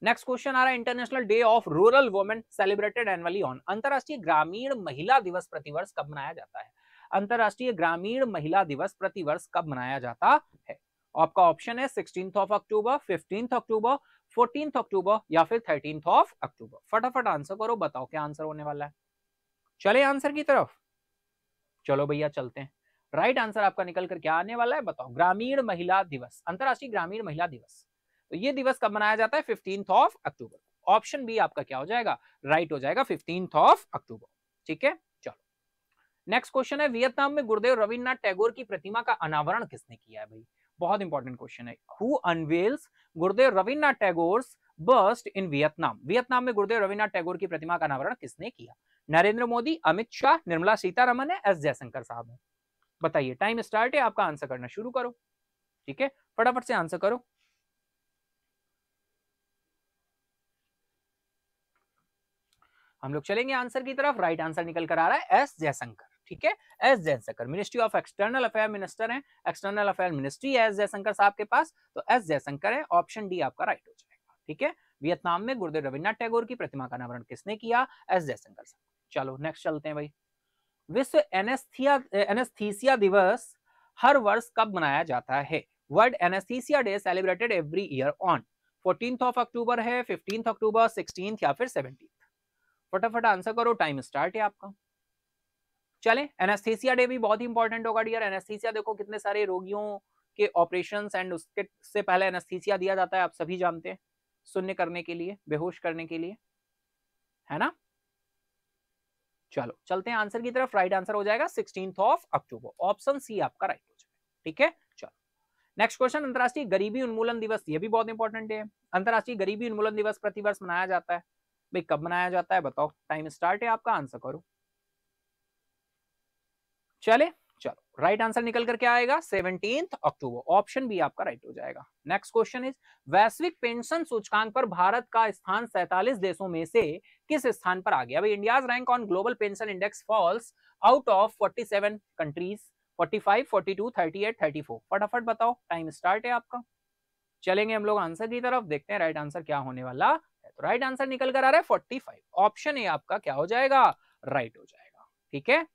नेक्स्ट क्वेश्चन आ रहा है। International day of rural women celebrated annually on. अंतरराष्ट्रीय ग्रामीण महिला दिवस प्रतिवर्ष कब मनाया जाता है? अंतरराष्ट्रीय ग्रामीण महिला दिवस प्रतिवर्ष कब मनाया जाता है? आपका ऑप्शन है 16 ऑफ अक्टूबर, 15 अक्टूबर, 14 अक्टूबर या फिर 13 ऑफ अक्टूबर। फटाफट आंसर करो, बताओ क्या आंसर होने वाला है। चले आंसर की तरफ, चलो भैया चलते हैं। राइट आंसर आपका निकल कर क्या आने वाला है, बताओ। ग्रामीण महिला दिवस, अंतरराष्ट्रीय ग्रामीण महिला दिवस, तो ये दिवस कब मनाया जाता है? 15 ऑफ अक्टूबर। ऑप्शन बी आपका क्या हो जाएगा, राइट हो जाएगा, 15 ऑफ अक्टूबर। ठीक है, चलो नेक्स्ट क्वेश्चन है। वियतनाम में गुरुदेव रविन्द्रनाथ टैगोर की प्रतिमा का अनावरण किसने किया है भाई? बहुत इंपॉर्टेंट क्वेश्चन है। Who unveils Gurudev Rabindranath Tagore's bust in Vietnam? Vietnam में गुरुदेव रविन्द्रनाथ टैगोर की प्रतिमा का अनावरण किसने किया? नरेंद्र मोदी, अमित शाह, निर्मला सीतारमन है, एस जयशंकर साहब है? बताइए, टाइम स्टार्ट है आपका, आंसर करना शुरू करो। ठीक है, फटाफट से आंसर करो। हम लोग चलेंगे आंसर की तरफ। राइट आंसर निकल कर आ रहा है एस जयशंकर। ठीक है, S Jaishankar ministry of external affair minister हैं, एक्सटर्नल अफेयर मिनिस्ट्री है एस जयशंकर साहब के पास, तो एस जयशंकर है, ऑप्शन डी आपका राइट हो जाएगा। ठीक है, वियतनाम में गुरुदेव रविन्द्रनाथ टैगोर की प्रतिमा का अनावरण किसने किया? एस जयशंकर साहब। चलो नेक्स्ट चलते हैं भाई। विश्व एनेस्थीसिया दिवस हर वर्ष कब मनाया जाता है? World anaesthesia day celebrated every year on. 14 of October है, 15 अक्टूबर, 16 या फिर 17। फटाफट आंसर करो, टाइम स्टार्ट है आपका। चलें, एनेस्थीसिया डे भी बहुत ही इंपॉर्टेंट होगा डियर। एनेस्थीसिया देखो कितने सारे रोगियों के ऑपरेशंस एंड उसके से पहले एनेस्थीसिया दिया जाता है, आप सभी जानते हैं, शून्य करने के लिए, बेहोश करने के लिए, है ना। चलो चलते हैं आंसर की तरफ। राइट आंसर हो जाएगा 16 ऑफ अक्टूबर, ऑप्शन सी आपका राइट हो जाएगा। ठीक है, चलो नेक्स्ट क्वेश्चन। अंतरराष्ट्रीय गरीबी उन्मूलन दिवस, ये भी बहुत इंपॉर्टेंट है। अंतरराष्ट्रीय गरीबी उन्मूलन दिवस प्रतिवर्ष मनाया जाता है भाई, कब मनाया जाता है बताओ? टाइम स्टार्ट है आपका, आंसर करो। चले, चलो राइट आंसर निकल कर क्या आएगा? 17 अक्टूबर, ऑप्शन बी आपका राइट हो जाएगा। नेक्स्ट क्वेश्चन इज, वैश्विक पेंशन सूचकांक पर भारत का स्थान 47 देशों में से किस स्थान पर आ गया भाई? India's rank on global pension index falls out of 47 countries, 45, 42, 38, 34। फटाफट बताओ, टाइम स्टार्ट है आपका। चलेंगे हम लोग आंसर की तरफ, देखते हैं राइट आंसर क्या होने वाला है। तो राइट आंसर निकल कर आ रहा है 45, ऑप्शन ए आपका क्या हो जाएगा? राइट हो जाएगा। ठीक है,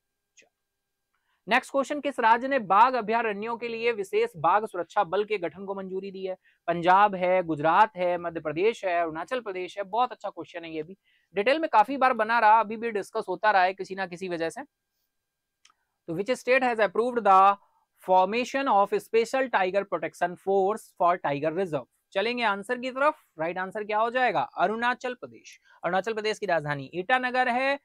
नेक्स्ट क्वेश्चन। किस राज्य ने बाघ अभयारण्यों के लिए विशेष बाघ सुरक्षा बल के गठन को मंजूरी दी है? पंजाब है, गुजरात है, मध्य प्रदेश है, अरुणाचल प्रदेश है? बहुत अच्छा क्वेश्चन है, ये भी डिटेल में काफी बार बना रहा, अभी भी डिस्कस होता रहा है किसी ना किसी वजह से। तो which state has approved the formation of special tiger protection force for tiger reserve? चलेंगे आंसर की तरफ। राइट आंसर क्या हो जाएगा? अरुणाचल प्रदेश। अरुणाचल प्रदेश की राजधानी ईटानगर है।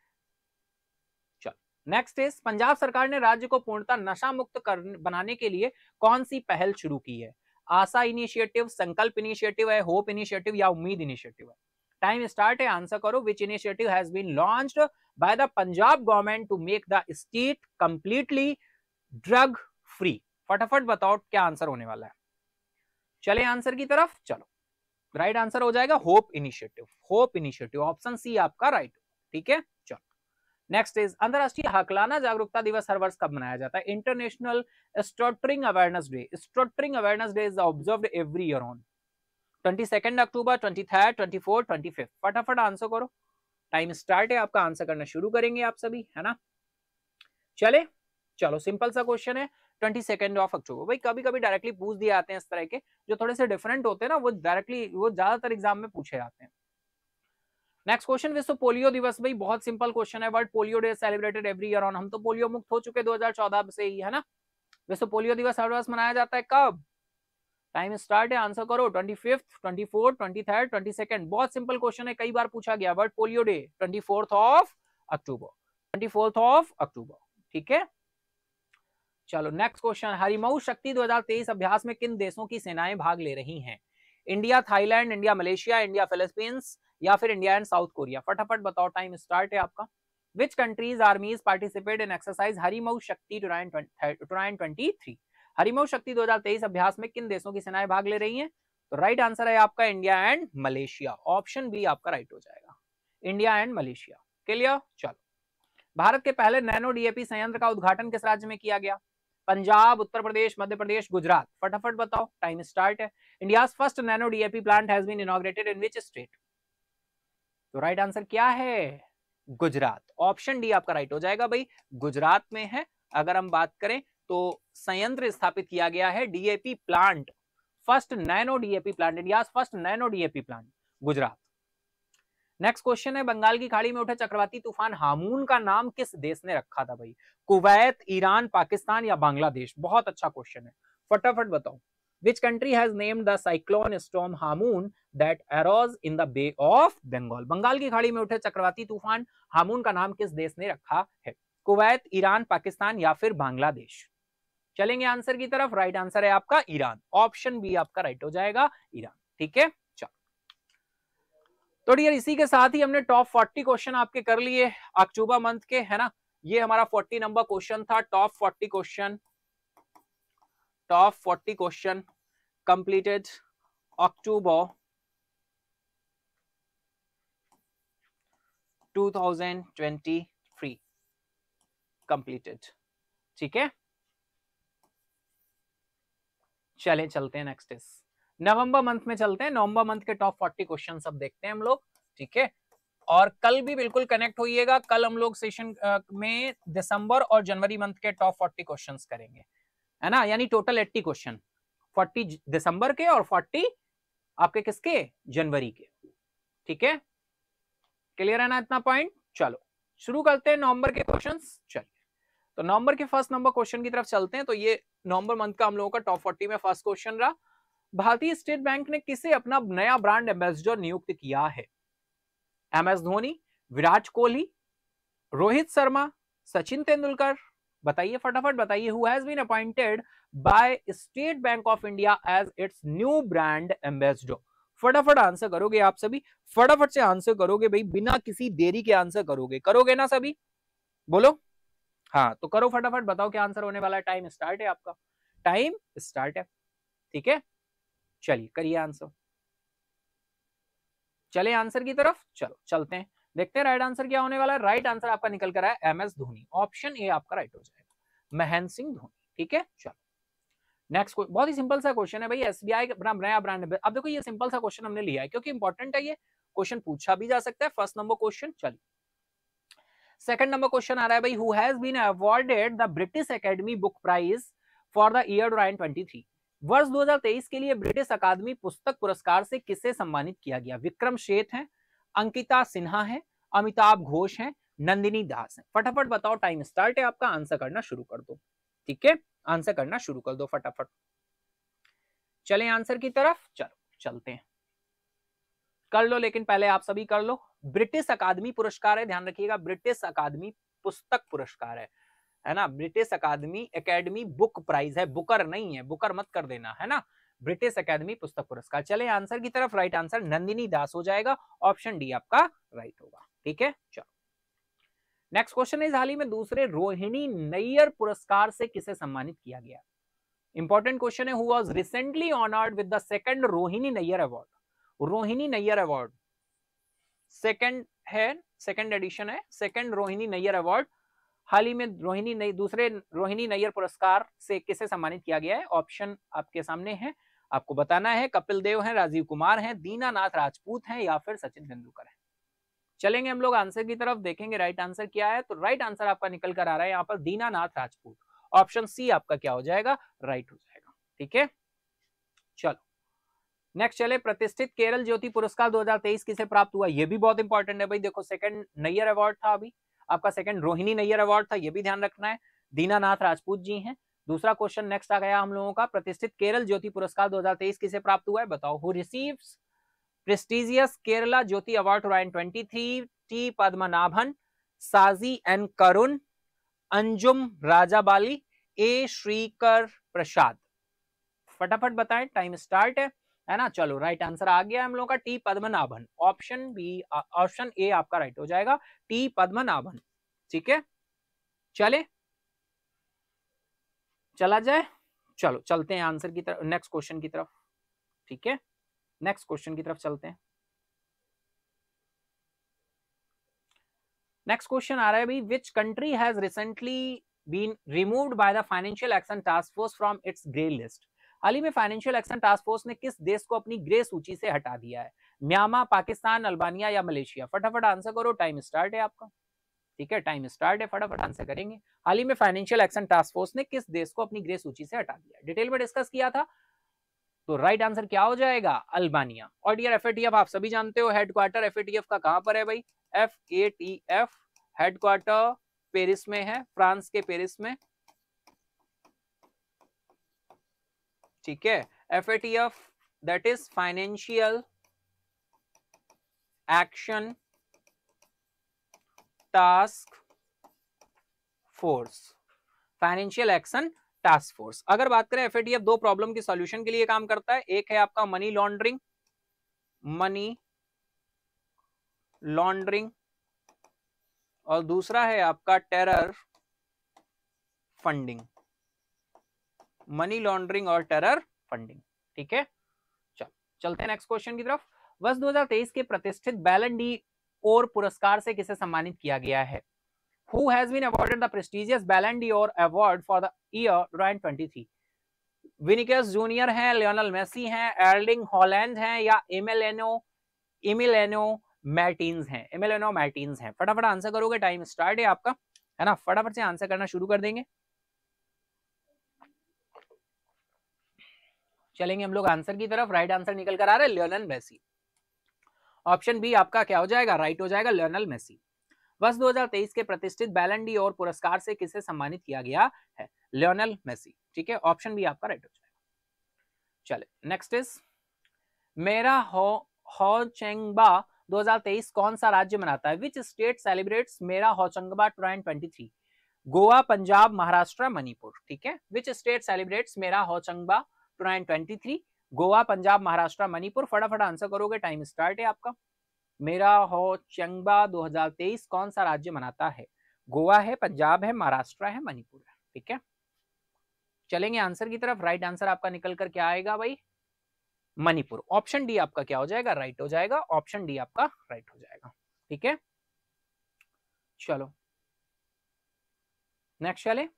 नेक्स्ट इज, पंजाब सरकार ने राज्य को पूर्णतः नशा मुक्त बनाने के लिए कौन सी पहल शुरू की है? आशा इनिशिएटिव, संकल्प इनिशिएटिव है, होप इनिशिएटिव या उम्मीद इनिशिएटिव है? टाइम स्टार्ट है, आंसर करो। Which initiative has been launched by the Punjab government to make the state completely drug free? फटाफट बताओ क्या आंसर होने वाला है। चले आंसर की तरफ, चलो राइट आंसर हो जाएगा hope initiative. Hope initiative, option C आपका राइट। ठीक है, चलो नेक्स्ट इज, अंतरराष्ट्रीय हकलाना जागरूकता दिवस हर वर्ष कब मनाया जाता है? International stuttering awareness day. Stuttering awareness day is observed every year on 22 October, 23, 24, 25। फटाफट आंसर करो, टाइम स्टार्ट है आपका, आंसर करना शुरू करेंगे आप सभी, है ना। चले, चलो सिंपल सा क्वेश्चन है, 22 ऑफ अक्टूबर। भाई कभी कभी डायरेक्टली पूछ दिए आते हैं इस तरह के, जो थोड़े से डिफरेंट होते हैं ना, वो डायरेक्टली, वो ज्यादातर एग्जाम में पूछे जाते हैं। नेक्स्ट क्वेश्चन, विश्व पोलियो दिवस। भाई बहुत सिंपल क्वेश्चन है, world polio day celebrated every year on. हम तो पोलियो मुक्त हो चुके 2014 से ही, है ना। विश्व पोलियो दिवस हर वर्ष मनाया जाता है कब? टाइम स्टार्ट है, आंसर करो। 25, 24, 23, 22। बहुत सिंपल क्वेश्चन है, कई बार पूछा गया। World polio day 24 of October, 24 of October. ठीक है, चलो नेक्स्ट क्वेश्चन, हरिमऊ शक्ति 2023 अभ्यास में किन देशों की सेनाएं भाग ले रही हैं? India, Thailand, India Malaysia, India Philippines या फिर इंडिया एंड साउथ कोरिया? फटाफट बताओ, टाइम स्टार्ट है आपका। Which countries आर्मीज participate in exercise Harimau शक्ति 2023? हरिमऊ शक्ति 2023 अभ्यास में किन देशों की सेनाएं भाग ले रही हैं? तो राइट आंसर है आपका India and Malaysia, option B आपका राइट हो जाएगा, इंडिया एंड मलेशिया। क्लियर? चलो, भारत के पहले नैनो डीएपी संयंत्र का उद्घाटन किस राज्य में किया गया? पंजाब, उत्तर प्रदेश, मध्य प्रदेश, गुजरात। फटाफट बताओ, टाइम स्टार्ट है। India's first nano DAP plant has been inaugurated in which state? तो राइट आंसर क्या है? गुजरात। ऑप्शन डी आपका राइट हो जाएगा भाई, गुजरात में है। अगर हम बात करें तो संयंत्र स्थापित किया गया है DAP plant, first nano DAP plant, India first nano DAP plant, Gujarat. Next question है, बंगाल की खाड़ी में उठे चक्रवाती तूफान हामून का नाम किस देश ने रखा था भाई? कुवैत, ईरान, पाकिस्तान या बांग्लादेश? बहुत अच्छा क्वेश्चन है, फटाफट बताओ। Which country has named the cyclone storm Hamoon that arose in the Bay of Bengal? Bengal की खाड़ी में उठे चक्रवाती तूफान हामून का नाम किस देश ने रखा है? कुवैत, ईरान, पाकिस्तान या फिर बांग्लादेश? चलेंगे आंसर की तरफ। राइट आंसर है आपका ईरान। ऑप्शन बी आपका राइट हो जाएगा, ईरान। ठीक है, चलो तो डियर इसी के साथ ही हमने टॉप 40 क्वेश्चन आपके कर लिए अक्टूबर मंथ के, है ना। ये हमारा 40 नंबर क्वेश्चन था। Top 40 question completed October 2023 completed। ठीक है, चलें चलते हैं नेक्स्ट इज नवंबर मंथ में चलते हैं। नवंबर मंथ के टॉप 40 क्वेश्चन सब देखते हैं हम लोग। ठीक है, और कल भी बिल्कुल कनेक्ट होइएगा। कल हम लोग सेशन में दिसंबर और जनवरी मंथ के टॉप 40 क्वेश्चंस करेंगे, है ना। यानी टोटल 80 क्वेश्चन, 40 दिसंबर के और 40 आपके किसके, जनवरी के। ठीक है, क्लियर है ना इतना पॉइंट। चलो शुरू करते हैं नवंबर के क्वेश्चंस। चलिए, तो नवंबर के फर्स्ट नंबर क्वेश्चन की तरफ चलते हैं। तो ये नवंबर मंथ का हम लोगों का टॉप 40 में फर्स्ट क्वेश्चन रहा। भारतीय स्टेट बैंक ने किसे अपना नया ब्रांड एम्बेसडर नियुक्त किया है? एमएस धोनी, विराट कोहली, रोहित शर्मा, सचिन तेंदुलकर? बताइए फटाफट बताइए। Who has been appointed by State bank of India as its new brand ambassador? फटाफट आंसर करोगे आप सभी, फटाफट से आंसर करोगे भाई, बिना किसी देरी के आंसर करोगे ना सभी? बोलो हाँ, तो करो फटाफट, बताओ क्या आंसर होने वाला है। टाइम स्टार्ट है आपका, टाइम स्टार्ट है। ठीक है, चलिए करिए आंसर। चले आंसर की तरफ, चलो चलते हैं, देखते हैं राइट आंसर क्या होने वाला है। राइट आंसर आपका निकल कर आया एमएस धोनी। ऑप्शन ए आपका राइट हो जाएगा, महेंद्र सिंह धोनी। ठीक है, चलो नेक्स्ट। बहुत ही सिंपल सा क्वेश्चन है भाई, एसबीआई का नया ब्रांड। अब देखो ये सिंपल सा क्वेश्चन हमने लिया है क्योंकि इंपॉर्टेंट है, ये क्वेश्चन पूछा भी जा सकता है। First number question. चलिए सेकंड नंबर क्वेश्चन आ रहा है भाई, who has been awarded the British Academy book prize for the year 2023? वर्ष 2023 के लिए ब्रिटिश अकादमी पुस्तक पुरस्कार से किसे सम्मानित किया गया? विक्रम शेठ हैं, अंकिता सिन्हा है, अमिताभ घोष हैं, नंदिनी दास हैं? फटाफट बताओ, टाइम स्टार्ट है आपका, आंसर करना शुरू कर दो। ठीक है, आंसर करना शुरू कर दो फटाफट। चलें आंसर की तरफ, चलो चलते हैं, कर लो लेकिन पहले आप सभी कर लो। ब्रिटिश अकादमी पुरस्कार है, ध्यान रखिएगा, ब्रिटिश अकादमी पुस्तक पुरस्कार है ना। ब्रिटिश अकादमी एकेडमी बुक प्राइज है, बुकर नहीं है, बुकर मत कर देना, है ना। ब्रिटिश अकादमी पुस्तक पुरस्कार। चले आंसर की तरफ, राइट आंसर नंदिनी दास हो जाएगा। ऑप्शन डी आपका राइट होगा। ठीक है, चलो नेक्स्ट क्वेश्चन इस हाल ही में दूसरे रोहिणी नैयर पुरस्कार से किसे सम्मानित किया गया? इंपॉर्टेंट क्वेश्चन है, who was recently honoured with the second Rohini Nayyar award? Rohini Nayyar award second है, सेकंड एडिशन है, सेकंड रोहिणी नैयर अवार्ड हाल ही में दूसरे रोहिणी नैयर पुरस्कार से किसे सम्मानित किया गया है? ऑप्शन आपके सामने है, आपको बताना है। कपिल देव हैं, राजीव कुमार हैं, दीनानाथ राजपूत हैं या फिर सचिन तेंदुलकर है? चलेंगे हम लोग आंसर की तरफ, देखेंगे राइट आंसर क्या है। तो राइट आंसर आपका निकल कर आ रहा है यहाँ पर दीनानाथ राजपूत। ऑप्शन सी आपका क्या हो जाएगा? राइट हो जाएगा। ठीक है, चलो नेक्स्ट चले। प्रतिष्ठित केरल ज्योति पुरस्कार 2023 किसे प्राप्त हुआ? ये भी बहुत इंपॉर्टेंट है भाई। देखो सेकंड नैयर अवार्ड था अभी आपका, सेकंड रोहिणी नैयर अवार्ड था, ये भी ध्यान रखना है। दीनानाथ राजपूत जी हैं। दूसरा क्वेश्चन नेक्स्ट आ गया हम लोगों का, प्रतिष्ठित केरल ज्योति पुरस्कार 2023 किसे प्राप्त हुआ है? बताओ। Who receives prestigious Kerala Jyoti award 2023? T Padmanabhan, साजी एन करुण, अंजुम राजाबाली, ए श्रीकर प्रसाद? फटाफट बताएं, टाइम स्टार्ट है ना। चलो राइट आंसर आ गया हम लोगों का T Padmanabhan. Option B, option A आपका राइट हो जाएगा, टी पद्मनाभन। ठीक है, चले चला जाए, चलो चलते हैं आंसर की तरफ, नेक्स्ट क्वेश्चन की तरफ। ठीक है, नेक्स्ट क्वेश्चन की तरफ चलते हैं। नेक्स्ट क्वेश्चन आ रहा है भाई, which country has recently been removed by the financial action task force from its grey list. हाल ही में फाइनेंशियल एक्शन टास्क फोर्स ने किस देश को अपनी ग्रे सूची से हटा दिया है? म्यांमार, पाकिस्तान, अल्बानिया या मलेशिया? फटाफट आंसर करो, टाइम स्टार्ट है आपका। ठीक है, टाइम स्टार्ट है, फटाफट आंसर करेंगे। हाल ही में फाइनेंशियल एक्शन टास्क फोर्स ने किस देश को अपनी ग्रे सूची से हटा दिया? डिटेल में डिस्कस किया था, तो राइट आंसर क्या हो जाएगा? अल्बानिया। और डियर एफएटीएफ आप सभी जानते हो हेडक्वार्टर एफएटीएफ का कहां पर है भाई? FATF हेडक्वार्टर पेरिस में है, फ्रांस के पेरिस में। ठीक है, FATF that is financial action task force. Financial action task force. अगर बात करें FATF दो प्रॉब्लम की सॉल्यूशन के लिए काम करता है। एक है आपका मनी लॉन्ड्रिंग और दूसरा है आपका टेरर फंडिंग। मनी लॉन्ड्रिंग और टेरर फंडिंग। ठीक है, चलते हैं नेक्स्ट क्वेश्चन की तरफ। वर्ष 2023 के प्रतिष्ठित बैलन डी ओर पुरस्कार से किसे सम्मानित किया गया है? Who has been awarded the prestigious Ballon d'Or award for the year 2023? विनिकस junior हैं, लियोनल मेसी हैं, एर्लिंग हॉलैंड हैं या एमिलियानो मार्टिन्स हैं? फटाफट आंसर करोगे, टाइम स्टार्ट है आपका, है ना? फटाफट से आंसर करना शुरू कर देंगे। चलेंगे हम लोग आंसर की तरफ। राइट आंसर निकल कर आ रहा है लियोनल मेसी। ऑप्शन बी आपका क्या हो जाएगा? राइट हो जाएगा, लियोनल मेसी। वर्ष 2023 के प्रतिष्ठित बैलन डी और पुरस्कार से किसे सम्मानित किया गया है? Lionel Messi. ठीक है, ऑप्शन बी आपका राइट हो जाएगा। चले नेक्स्ट इज, मेरा हो चेंगबा 2023 कौन सा राज्य मनाता है? विच स्टेट सेलिब्रेट्स मेरा होचंगबा 2023? गोवा, पंजाब, महाराष्ट्र, मणिपुर। ठीक है, विच स्टेट सेलिब्रेट्स मेरा होचंगबा 2023? गोवा, पंजाब, महाराष्ट्र, मणिपुर। फटाफट आंसर करोगे, टाइम स्टार्ट है आपका। मेरा हो चंगबा 2023 कौन सा राज्य मनाता है? गोवा है, पंजाब है, महाराष्ट्र है, मणिपुर है। ठीक है, चलेंगे आंसर की तरफ। राइट आंसर आपका निकल कर क्या आएगा भाई? मणिपुर। ऑप्शन डी आपका क्या हो जाएगा? राइट हो जाएगा, ऑप्शन डी आपका राइट हो जाएगा। ठीक है, चलो नेक्स्ट चले।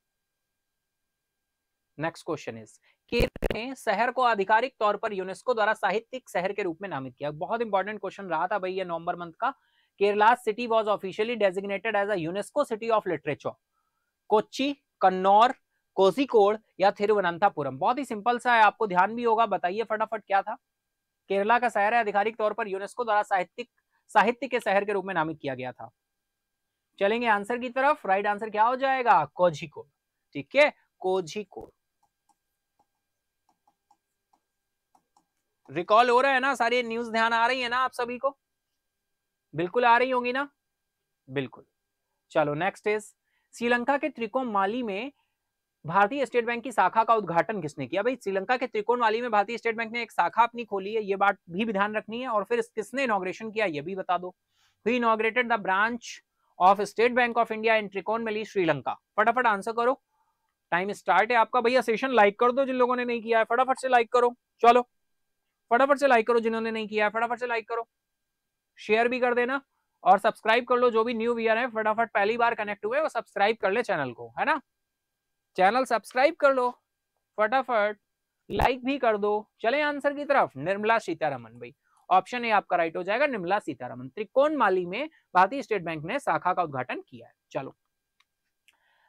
नेक्स्ट क्वेश्चन इज, केरल ने शहर को आधिकारिक तौर पर यूनेस्को द्वारा साहित्यिक शहर के रूप में नामित किया। बहुत इंपॉर्टेंट क्वेश्चन रहा था भाई ये नवंबर मंथ का। Kerala city was officially designated as a UNESCO city of literature. Kochi, Kannur, Kozhikode या थिरुवनंतपुरम? बहुत ही सिंपल सा है, आपको ध्यान भी होगा। बताइए फटाफट क्या था? केरला का शहर है आधिकारिक तौर पर यूनेस्को द्वारा साहित्य के शहर के रूप में नामित किया गया था। चलेंगे आंसर की तरफ। राइट आंसर क्या हो जाएगा? कोझिकोड। ठीक है, कोझिकोड। रिकॉल हो रहा है ना? सारी न्यूज ध्यान आ रही है ना आप सभी को? बिल्कुल आ रही होंगी ना? बिल्कुल। चलो नेक्स्ट इज, श्रीलंका के त्रिकोणमाली में भारतीय स्टेट बैंक की शाखा का उद्घाटन किसने किया? भाई श्रीलंका के त्रिकोणमाली में भारतीय स्टेट बैंक ने एक शाखा अपनी खोली है, ये बात भी ध्यान रखनी है। और फिर किसने इनॉग्रेशन किया ये भी बता दो। Who inaugurated the branch of State Bank of India in त्रिकोणमाली, Sri Lanka? फटाफट आंसर करो, टाइम स्टार्ट है आपका। भैया सेशन लाइक कर दो जिन लोगों ने नहीं किया है, फटाफट से लाइक करो। चलो फटाफट से लाइक करो, जिन्होंने नहीं किया है फटाफट से लाइक करो, शेयर भी कर देना और सब्सक्राइब कर लो। जो भी न्यू व्यूअर है फटाफट पहली बार कनेक्ट हुए वो सब्सक्राइब कर ले चैनल को, है ना? चैनल सब्सक्राइब कर लो, फटाफट लाइक भी कर दो। चले आंसर की तरफ। निर्मला सीतारमन भाई, ऑप्शन ए आपका राइट हो जाएगा, निर्मला सीतारमन। त्रिकोणमाली में भारतीय स्टेट बैंक ने शाखा का उद्घाटन किया है। चलो,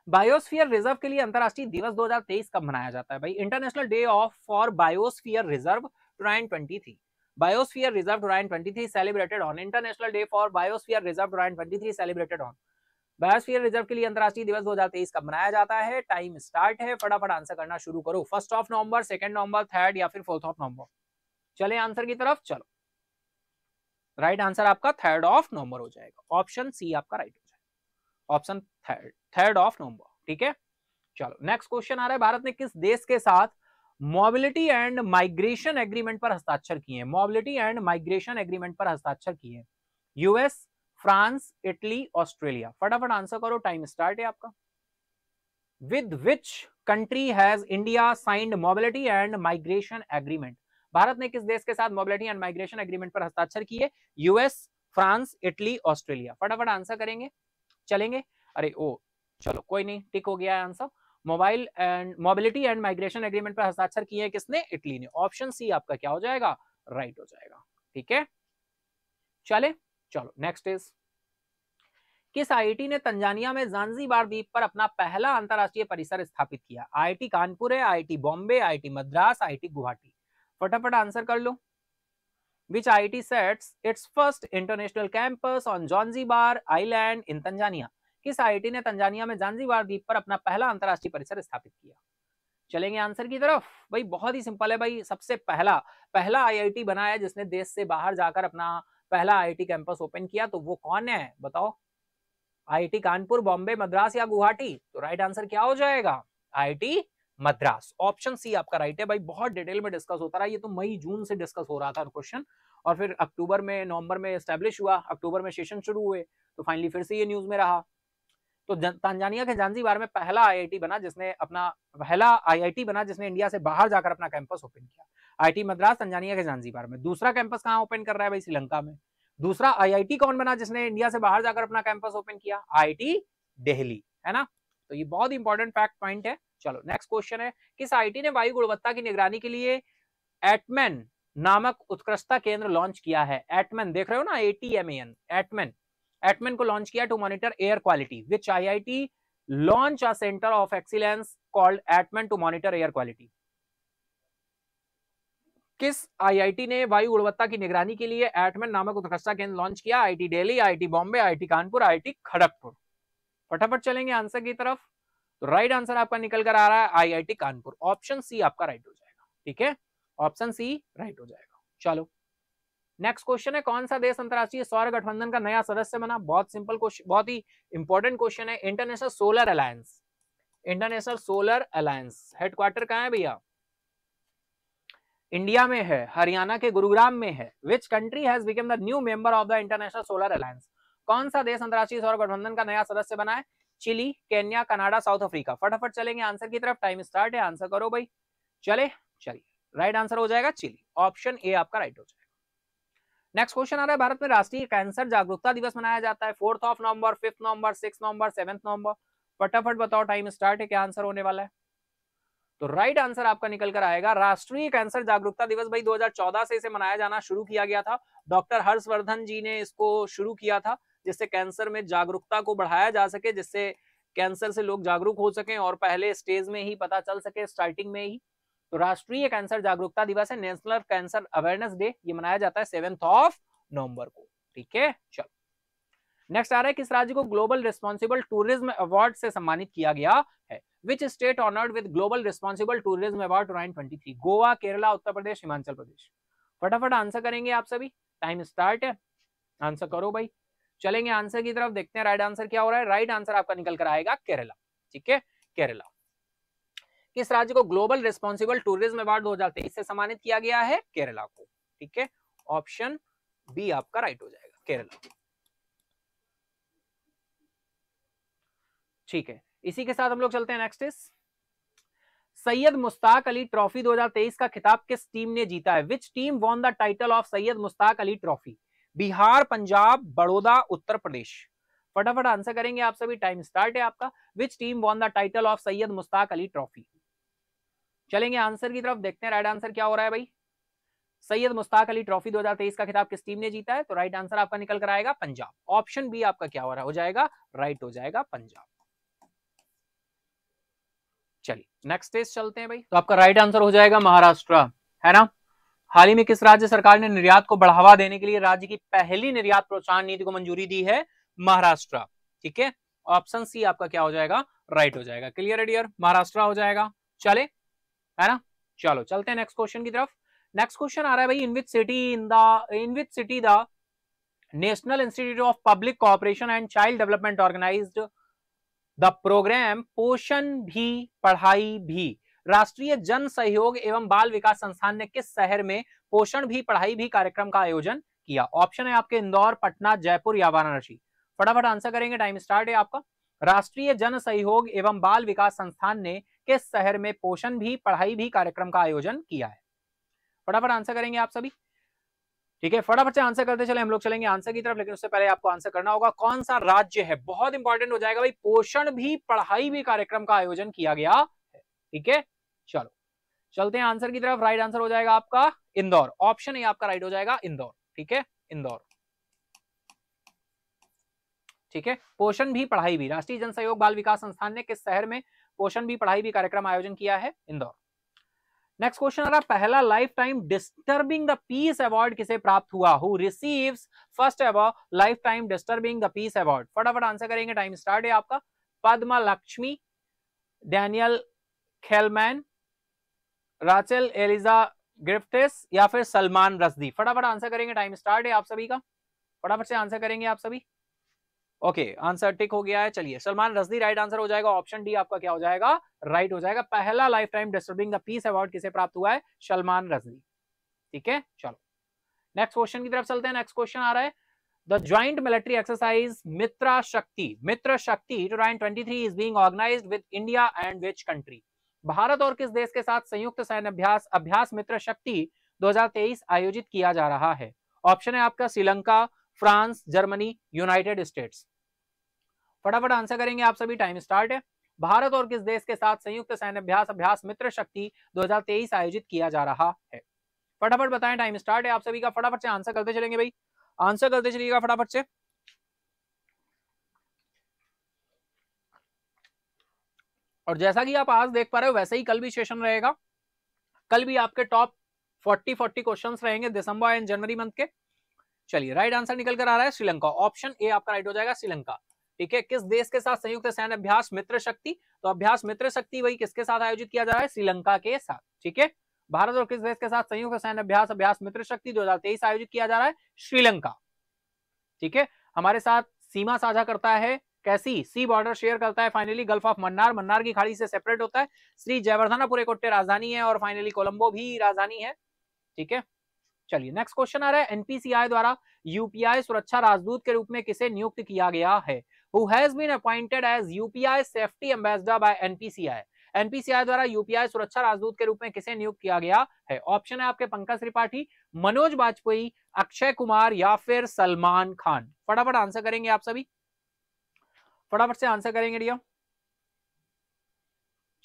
बायोस्फीयर रिजर्व के लिए अंतरराष्ट्रीय दिवस 2023 कब मनाया जाता है भाई? International day of for biosphere reserve 2023। Biosphere reserve 2023 celebrated on. International day for biosphere reserve 2023 celebrated on. Biosphere reserve के लिए अंतरराष्ट्रीय दिवस 2023 कब मनाया जाता है? टाइम स्टार्ट है, फटाफट आंसर करना शुरू करो। 1 नवंबर, 2 नवंबर, 3 या फिर 4 नवंबर? चले आंसर की तरफ। चलो, राइट आंसर आपका 3 नवंबर हो जाएगा। ऑप्शन सी आपका राइट हो जाएगा, ऑप्शन 3 नवंबर। ठीक है, चलो नेक्स्ट क्वेश्चन आ रहा है, भारत ने किस देश के साथ मोबिलिटी एंड माइग्रेशन एग्रीमेंट पर हस्ताक्षर किए हैं? मोबिलिटी एंड माइग्रेशन एग्रीमेंट पर हस्ताक्षर किए हैं। US, France, Italy, Australia? फटाफट आंसर करो, टाइम स्टार्ट है आपका। With which country has India signed mobility and migration agreement? Bharat ने किस देश के साथ मोबिलिटी एंड माइग्रेशन एग्रीमेंट पर हस्ताक्षर किए? US, France, Italy, Australia? फटाफट आंसर करेंगे, चलेंगे? अरे ओ चलो कोई नहीं, टिक हो गया है answer. Mobility and migration agreement पर हस्ताक्षर किए हैं किसने? इटली ने। ऑप्शन सी आपका क्या हो जाएगा? राइट हो जाएगा। ठीक है, चले चलो नेक्स्ट इज, किस आईआईटी ने तंजानिया में जांजीबार द्वीप पर अपना पहला अंतरराष्ट्रीय परिसर स्थापित किया? आईआईटी कानपुर है, IIT Bombay, IIT Madras, IIT Guwahati? फटाफट आंसर कर लो। Which IIT sets its first international campus on Zanzibar Island in Tanzania? किस आईआईटी ने तंजानिया में जांजीबार द्वीप पर अपना पहला अंतरराष्ट्रीय परिसर स्थापित किया? चलेंगे आंसर की तरफ। भाई बहुत ही सिंपल है भाई, सबसे पहला आईआईटी बना है जिसने देश से बाहर जाकर अपना पहला आईआईटी कैंपस ओपन किया, तो वो कौन है बताओ? आईआईटी कानपुर, बॉम्बे, मद्रास या गुवाहाटी? तो राइट आंसर क्या हो जाएगा? आईआईटी मद्रास। ऑप्शन सी आपका राइट है भाई। बहुत डिटेल में डिस्कस होता रहा, ये तो मई जून से डिस्कस हो रहा था क्वेश्चन, और फिर अक्टूबर में नवंबर में एस्टेब्लिश हुआ, अक्टूबर में सेशन शुरू हुए, तो फाइनली फिर से ये न्यूज में रहा। तो तंजानिया के जांजीबार में पहला आईआईटी बना जिसने इंडिया से बाहर जाकर अपना कैंपस ओपन किया। आईआईटी मद्रास तंजानिया के जांजीबार में। दूसरा कैंपस कहां ओपन कर रहा है भाई? श्रीलंका में। दूसरा आईआईटी कौन बना जिसने इंडिया से बाहर जाकर अपना कैंपस ओपन किया? आईआईटी दिल्ली, है ना? तो ये बहुत इंपॉर्टेंट फैक्ट पॉइंट है। चलो नेक्स्ट क्वेश्चन है, किस आईआईटी ने वायु गुणवत्ता की निगरानी के लिए एटमैन नामक उत्कृष्टता केंद्र लॉन्च किया है? एटमैन देख रहे हो ना, ATMAN, एटमैन को लॉन्च किया to monitor air quality. Which IIT launch a centre of excellence called Atman to monitor air quality? किस आईआईटी ने वायु गुणवत्ता की निगरानी के लिए एटमैन नामक उत्कृष्टता केंद्र लॉन्च किया? IIT Delhi, IIT Bombay, IIT Kanpur, IIT Kharagpur? फटाफट चलेंगे आंसर की तरफ। तो राइट आंसर आपका निकल कर आ रहा है आईआईटी कानपुर। ऑप्शन सी आपका राइट हो जाएगा। ठीक है, ऑप्शन सी राइट हो जाएगा। चलो नेक्स्ट क्वेश्चन है, कौन सा देश अंतरराष्ट्रीय सौर गठबंधन का नया सदस्य बना? बहुत सिंपल क्वेश्चन, बहुत ही इंपॉर्टेंट क्वेश्चन है। International solar alliance. International solar alliance headquarter कहां है भैया? इंडिया में है, हरियाणा के गुरुग्राम में है। विच country has become the new member of the international solar alliance? कौन सा देश अंतरराष्ट्रीय सौर गठबंधन का नया सदस्य बना है? Chile, Kenya, Canada, South Africa? फटाफट चलेंगे आंसर की तरफ, टाइम स्टार्ट है, आंसर करो भाई। चलिए राइट आंसर हो जाएगा चिली। ऑप्शन ए आपका राइट हो जाएगा। नेक्स्ट क्वेश्चन आ रहा है, भारत में राष्ट्रीय कैंसर जागरूकता दिवस मनाया जाता है 4 नवंबर, 5 नवंबर, 6 नवंबर, 7 नवंबर? फटाफट बताओ, टाइम स्टार्ट है, क्या आंसर होने वाला है? तो राइट आंसर आपका निकल कर आएगा राष्ट्रीय कैंसर जागरूकता दिवस। भाई 2014 से इसे मनाया जाना शुरू किया गया था। डॉक्टर हर्षवर्धन जी ने इसको शुरू किया था, जिससे कैंसर में जागरूकता को बढ़ाया जा सके, जिससे कैंसर से लोग जागरूक हो सके और पहले स्टेज में ही पता चल सके, स्टार्टिंग में ही। तो राष्ट्रीय कैंसर जागरूकता दिवस है, नेशनल कैंसर अवेयरनेस डे। ये मनाया जाता है 7 नवंबर को। ठीक है, चलो नेक्स्ट आ रहा है, किस राज्य को ग्लोबल रिस्पॉन्सिबल टूरिज्म अवार्ड से सम्मानित किया गया है? Which state honoured with global responsible tourism award 2023? Goa, Kerala, Uttar Pradesh, Himachal Pradesh? फटाफट आंसर करेंगे आप सभी, टाइम स्टार्ट है, आंसर करो भाई। चलेंगे आंसर की तरफ, देखते हैं राइट आंसर क्या हो रहा है। राइट आंसर आपका निकल कर आएगा केरला। ठीक है, केरला। किस राज्य को ग्लोबल रिस्पॉन्सिबल टूरिज्म अवार्ड 2023 से सम्मानित किया गया है? केरला को। ठीक है, ऑप्शन बी आपका राइट हो जाएगा, केरला। ठीक है, इसी के साथ हम लोग चलते हैं next is, Syed Mushtaq Ali trophy 2023 का खिताब किस टीम ने जीता है? Which team won the title of Syed Mushtaq Ali trophy? Bihar, Punjab, Baroda, Uttar Pradesh? फटाफट आंसर करेंगे आप सभी, टाइम स्टार्ट है आपका। Which team won the title of Syed Mushtaq Ali trophy? चलेंगे आंसर की तरफ, देखते हैं राइट आंसर क्या हो रहा है भाई। सैयद मुश्ताक अली ट्रॉफी 2023 का खिताब किस टीम ने जीता है? तो राइट आंसर आपका निकल कर आएगा पंजाब। ऑप्शन बी आपका क्या हो रहा है? हो जाएगा राइट हो जाएगा, पंजाब। चलिए नेक्स्ट स्टेज चलते हैं भाई। तो आपका राइट आंसर हो जाएगा महाराष्ट्र, है ना? हाल ही में किस राज्य सरकार ने निर्यात को बढ़ावा देने के लिए राज्य की पहली निर्यात प्रोत्साहन नीति को मंजूरी दी है? महाराष्ट्र। ठीक है, ऑप्शन सी आपका क्या हो जाएगा? राइट हो जाएगा। क्लियर है डियर, महाराष्ट्र हो जाएगा। चले, है ना? चलो चलते हैं नेक्स्ट क्वेश्चन की तरफ। नेक्स्ट क्वेश्चन आ रहा है भाई, in which city the national institute of public cooperation and child development organised the programme Poshan Bhi पढ़ाई भी? राष्ट्रीय जन सहयोग एवं बाल विकास संस्थान ने किस शहर में पोषण भी पढ़ाई भी कार्यक्रम का आयोजन किया? ऑप्शन है आपके इंदौर, पटना, जयपुर या वाराणसी? फटाफट आंसर करेंगे, टाइम स्टार्ट है आपका। राष्ट्रीय जन सहयोग एवं बाल विकास संस्थान ने किस शहर में पोषण भी पढ़ाई भी कार्यक्रम का आयोजन किया है? फटाफट आंसर करेंगे आप सभी। ठीक है, फटाफट से आंसर करते चले, हम लोग चलेंगे आंसर की तरफ, लेकिन उससे पहले आपको आंसर करना होगा कौन सा राज्य है, बहुत इंपॉर्टेंट हो जाएगा भाई। पोषण भी पढ़ाई भी कार्यक्रम का आयोजन किया गया है। ठीक है, चलो चलते हैं आंसर की तरफ। राइट आंसर हो जाएगा आपका इंदौर, ऑप्शन ए आपका राइट हो जाएगा इंदौर। ठीक है, इंदौर। ठीक है, पोषण भी पढ़ाई भी, राष्ट्रीय जन सहयोग बाल विकास संस्थान ने किस शहर में पोषण भी पढ़ाई भी कार्यक्रम आयोजन किया है, इंदौर। नेक्स्ट क्वेश्चन आ रहा है, पहला life time disturbing the peace award किसे प्राप्त हुआ, who receives first ever life time disturbing the peace award. फटाफट आंसर करेंगे, टाइम स्टार्ट है आपका। Padma Lakshmi, Daniel Kehlmann, Rachel Eliza Griffiths या फिर सलमान रश्दी। फटाफट आंसर करेंगे, टाइम स्टार्ट है आप सभी का, फटाफट से आंसर करेंगे आप सभी। ओके, आंसर टिक हो गया है। चलिए, सलमान रश्दी राइट आंसर हो जाएगा, ऑप्शन डी आपका क्या हो जाएगा, राइट हो जाएगा। पहला life time disturbing the peace award किसे प्राप्त हुआ है, सलमान रश्दी। ठीक है, चलो नेक्स्ट क्वेश्चन की तरफ चलते हैं। नेक्स्ट क्वेश्चन आ रहा है, the joint military exercise Mitra Shakti 2023 is being organised with India and which country. Bharat और किस देश के साथ संयुक्त सैन्य अभ्यास मित्र शक्ति 2023 आयोजित किया जा रहा है। ऑप्शन है आपका Sri Lanka, France, Germany, United states. फटाफट आंसर करेंगे आप सभी, टाइम स्टार्ट है। भारत और किस देश के साथ संयुक्त सैन्य अभ्यास मित्र शक्ति 2023 आयोजित किया जा रहा है, फटाफट बताएं, टाइम स्टार्ट है आप सभी का। फटाफट से आंसर करते चलेंगे भाई, आंसर करते चलिएगा फटाफट से। और जैसा कि आप आज देख पा रहे हो वैसे ही कल भी सेशन रहेगा, कल भी आपके टॉप 40 क्वेश्चंस रहेंगे दिसंबर एंड जनवरी मंथ के। चलिए, राइट आंसर निकल कर आ रहा है श्रीलंका, ऑप्शन ए आपका राइट हो जाएगा, श्रीलंका। ठीक है, किस देश के साथ संयुक्त सैन्य अभ्यास मित्र शक्ति, तो अभ्यास मित्र शक्ति वही किसके साथ आयोजित किया जा रहा है, श्रीलंका के साथ। ठीक है, भारत और किस देश के साथ संयुक्त सैन्य अभ्यास मित्र शक्ति 2023 आयोजित किया जा रहा है, श्रीलंका। ठीक है, हमारे साथ सीमा साझा करता है, कैसी, सी बॉर्डर शेयर करता है। फाइनली गल्फ ऑफ मन्नार की खाड़ी से सेपरेट होता है। श्री जयवर्धनापुर कोट्टे राजधानी है और फाइनली कोलंबो भी राजधानी है। ठीक है, चलिए नेक्स्ट क्वेश्चन आ रहा है, एनपीसीआई द्वारा यूपीआई सुरक्षा राजदूत के रूप में किसे नियुक्त किया गया है, who has been appointed as UPI safety ambassador by NPCI. NPCI द्वारा यूपीआई सुरक्षा राजदूत के रूप में किसे नियुक्त किया गया है। ऑप्शन है आपके पंकज त्रिपाठी, मनोज वाजपेयी, अक्षय कुमार या फिर सलमान खान। फटाफट आंसर करेंगे आप सभी, फटाफट से आंसर करेंगे डियर।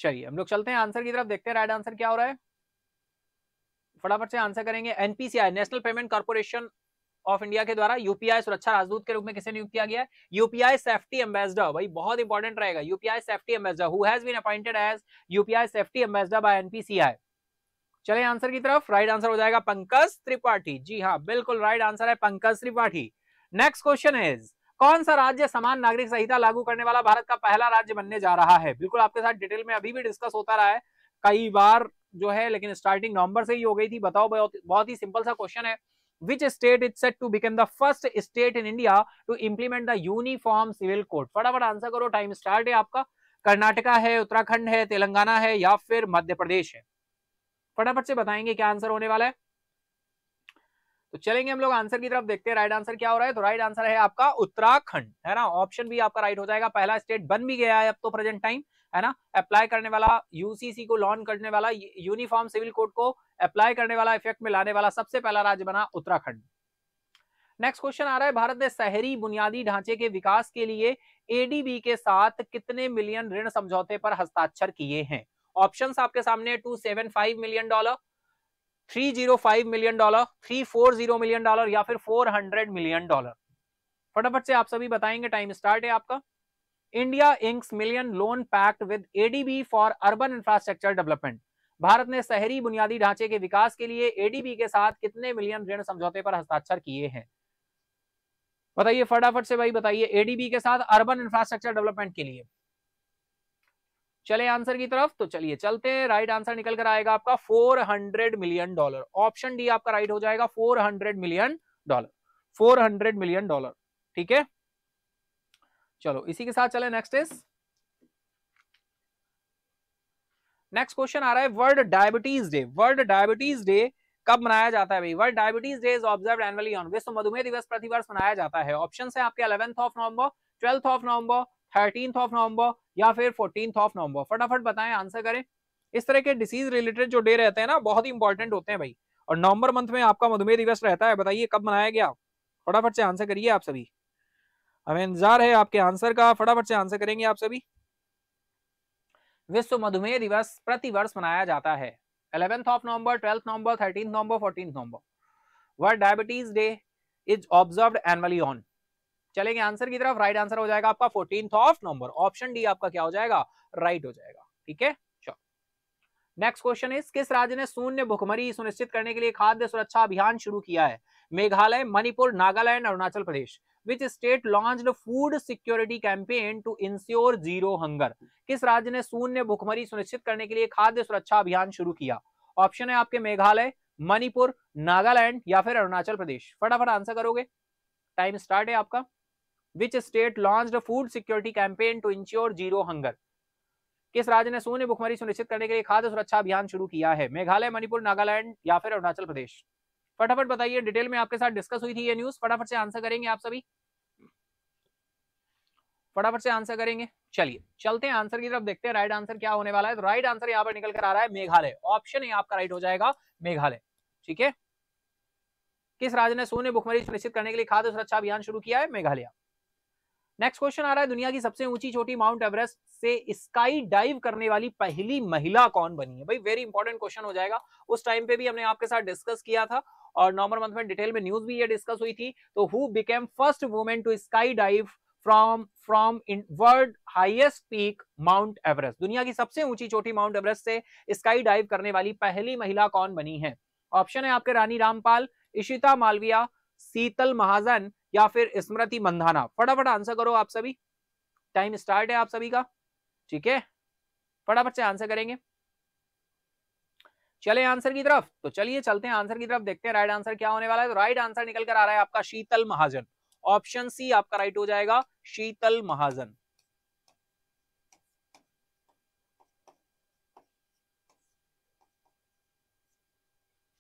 चलिए हम लोग चलते हैं आंसर की तरफ, देखते हैं राइट आंसर क्या हो रहा है। फटाफट से आंसर करेंगे, NPCI national payment corporation of India के द्वारा यूपीआई सुरक्षा राजदूत के रूप में किसे नियुक्त किया गया है, यूपीआई सेफ्टी एम्बेसडर, भाई बहुत इंपॉर्टेंट रहेगा, UPI safety ambassador, who has been appointed as UPI safety ambassador by NPCI. चले आंसर की तरफ, राइट आंसर हो जाएगा पंकज त्रिपाठी। जी हाँ, बिल्कुल राइट आंसर है Pankaj Tripathi. Next question is, कौन सा राज्य समान नागरिक संहिता लागू करने वाला भारत का पहला राज्य बनने जा रहा है। बिल्कुल आपके साथ डिटेल में अभी भी डिस्कस होता रहा है कई बार जो है, लेकिन स्टार्टिंग नवंबर से ही हो गई थी। बताओ, बहुत ही सिंपल सा क्वेश्चन है, which state is set to become the first state in India to implement the uniform civil code। फटाफट आंसर करो, टाइम स्टार्ट है आपका। कर्नाटका है, उत्तराखंड है, तेलंगाना है या फिर मध्य प्रदेश है। फटाफट से बताएंगे क्या आंसर होने वाला है। तो चलेंगे हम लोग आंसर की तरफ, देखते हैं राइट आंसर क्या हो रहा है। तो राइट आंसर है आपका उत्तराखंड, है ना, ऑप्शन भी आपका राइट हो जाएगा। पहला स्टेट बन भी गया है अब तो प्रेजेंट टाइम, है ना, अप्लाई करने वाला, यूसीसी को लॉन्च करने वाला, यूनिफॉर्म सिविल कोड को अप्लाई करने वाला, इफेक्ट में लाने वाला सबसे पहला राज्य बना उत्तराखंड। नेक्स्ट क्वेश्चन आ रहा है, भारत ने शहरी बुनियादी ढांचे के विकास के लिए एडीबी के साथ कितने मिलियन ऋण समझौते पर हस्ताक्षर किए हैं। ऑप्शंस आपके सामने, $275 मिलियन, $305 मिलियन, $340 मिलियन या फिर $400 मिलियन। फटाफट से आप सभी बताएंगे, टाइम स्टार्ट है आपका। India inks million loan pact with ADB for urban infrastructure development. Bharat ने शहरी बुनियादी ढांचे के विकास के लिए एडीबी के साथ कितने मिलियन ऋण समझौते पर हस्ताक्षर किए हैं, बताइए फटाफट से भाई, बताइए एडीबी के साथ अर्बन इंफ्रास्ट्रक्चर डेवलपमेंट के लिए। चले आंसर की तरफ, तो चलिए चलते हैं, राइट आंसर निकल कर आएगा आपका $400 मिलियन। ऑप्शन डी आपका राइट हो जाएगा, $400 मिलियन, $400 मिलियन। ठीक है, चलो इसी के साथ चले, नेक्स्ट क्वेश्चन आ रहा है, world diabetes day. World diabetes day कब मनाया जाता है भाई। World diabetes day is observed annually on, विश्व मधुमेह दिवस प्रतिवर्ष मनाया जाता है। ऑप्शन है आपके 11 नवंबर, 12 नवंबर, 13 नवंबर या फिर 14 नवंबर। फटाफट बताएं, आंसर करें। इस तरह के डिसीज रिलेटेड जो डे रहते हैं ना, बहुत ही इंपॉर्टेंट होते हैं भाई, और नवंबर मंथ में आपका मधुमेह दिवस रहता है, बताइए कब मनाया गया? फटाफट से आंसर करिए आप सभी, हमें इंतजार है आपके आंसर का, फटाफट से आंसर करेंगे आप सभी। विश्व मधुमेह दिवस प्रतिवर्ष मनाया जाता है 11 नवंबर, 12 नवंबर, 13 नवंबर, 14 नवंबर। World diabetes day is observed annually on. चलेंगे आंसर की तरफ, राइट आंसर हो जाएगा आपका 14 नवंबर। ऑप्शन डी आपका क्या हो जाएगा? राइट हो जाएगा। ठीक है, चलो नेक्स्ट क्वेश्चन इज, किस राज्य ने शून्य भुखमरी सुनिश्चित करने के लिए खाद्य सुरक्षा अभियान शुरू किया है? Meghalaya, Manipur, Nagaland, Arunachal Pradesh. Which state launched food security campaign to ensure zero hunger? किस राज्य ने शून्य भुखमरी सुनिश्चित करने के लिए खाद्य सुरक्षा अभियान शुरू किया? ऑप्शन है आपके मेघालय, मणिपुर, नागालैंड या फिर अरुणाचल प्रदेश। फटाफट आंसर करोगे, टाइम स्टार्ट है आपका। Which state launched food security campaign to ensure zero hunger? किस राज्य ने शून्य भुखमरी सुनिश्चित करने के लिए खाद्य सुरक्षा अभियान शुरू किया है? मेघालय, मणिपुर, नागालैंड या फिर अरुणाचल प्रदेश। फटाफट बताइए, डिटेल में आपके साथ डिस्कस हुई थी ये न्यूज, फटाफट से आंसर करेंगे आप सभी, फटाफट से आंसर करेंगे। चलिए चलते हैं आंसर की तरफ, देखते हैं राइट आंसर क्या होने वाला है। तो राइट आंसर यहां पर निकल कर आ रहा है मेघालय। ऑप्शन ए आपका राइट हो जाएगा, मेघालय। ठीक है, किस राज्य ने शून्य भुखमरी सुनिश्चित करने के लिए खाद्य सुरक्षा अभियान शुरू किया है? मेघालय। नेक्स्ट क्वेश्चन आ रहा है, दुनिया की सबसे ऊंची चोटी माउंट एवरेस्ट से स्काई डाइव करने वाली पहली महिला कौन बनी है? भाई वेरी इंपॉर्टेंट क्वेश्चन हो जाएगा। उस टाइम पे भी हमने आपके साथ डिस्कस किया था और नवंबर मंथ में डिटेल में न्यूज भी ये डिस्कस हुई थी। तो who became first women to sky dive from in world highest peak Mount Everest? दुनिया की सबसे ऊंची चोटी माउंट एवरेस्ट से स्काई डाइव करने वाली पहली महिला कौन बनी है? ऑप्शन है आपके रानी रामपाल, इशिता मालविया, शीतल महाजन या फिर स्मृति मंधाना। फटाफट आंसर करो आप सभी, टाइम स्टार्ट है आप सभी का। ठीक है, फटाफट से आंसर करेंगे। चले आंसर की तरफ, तो चलिए चलते हैं आंसर की तरफ, देखते हैं राइट आंसर क्या होने वाला है। तो राइट आंसर निकल कर आ रहा है आपका शीतल महाजन। ऑप्शन सी आपका राइट हो जाएगा, शीतल महाजन।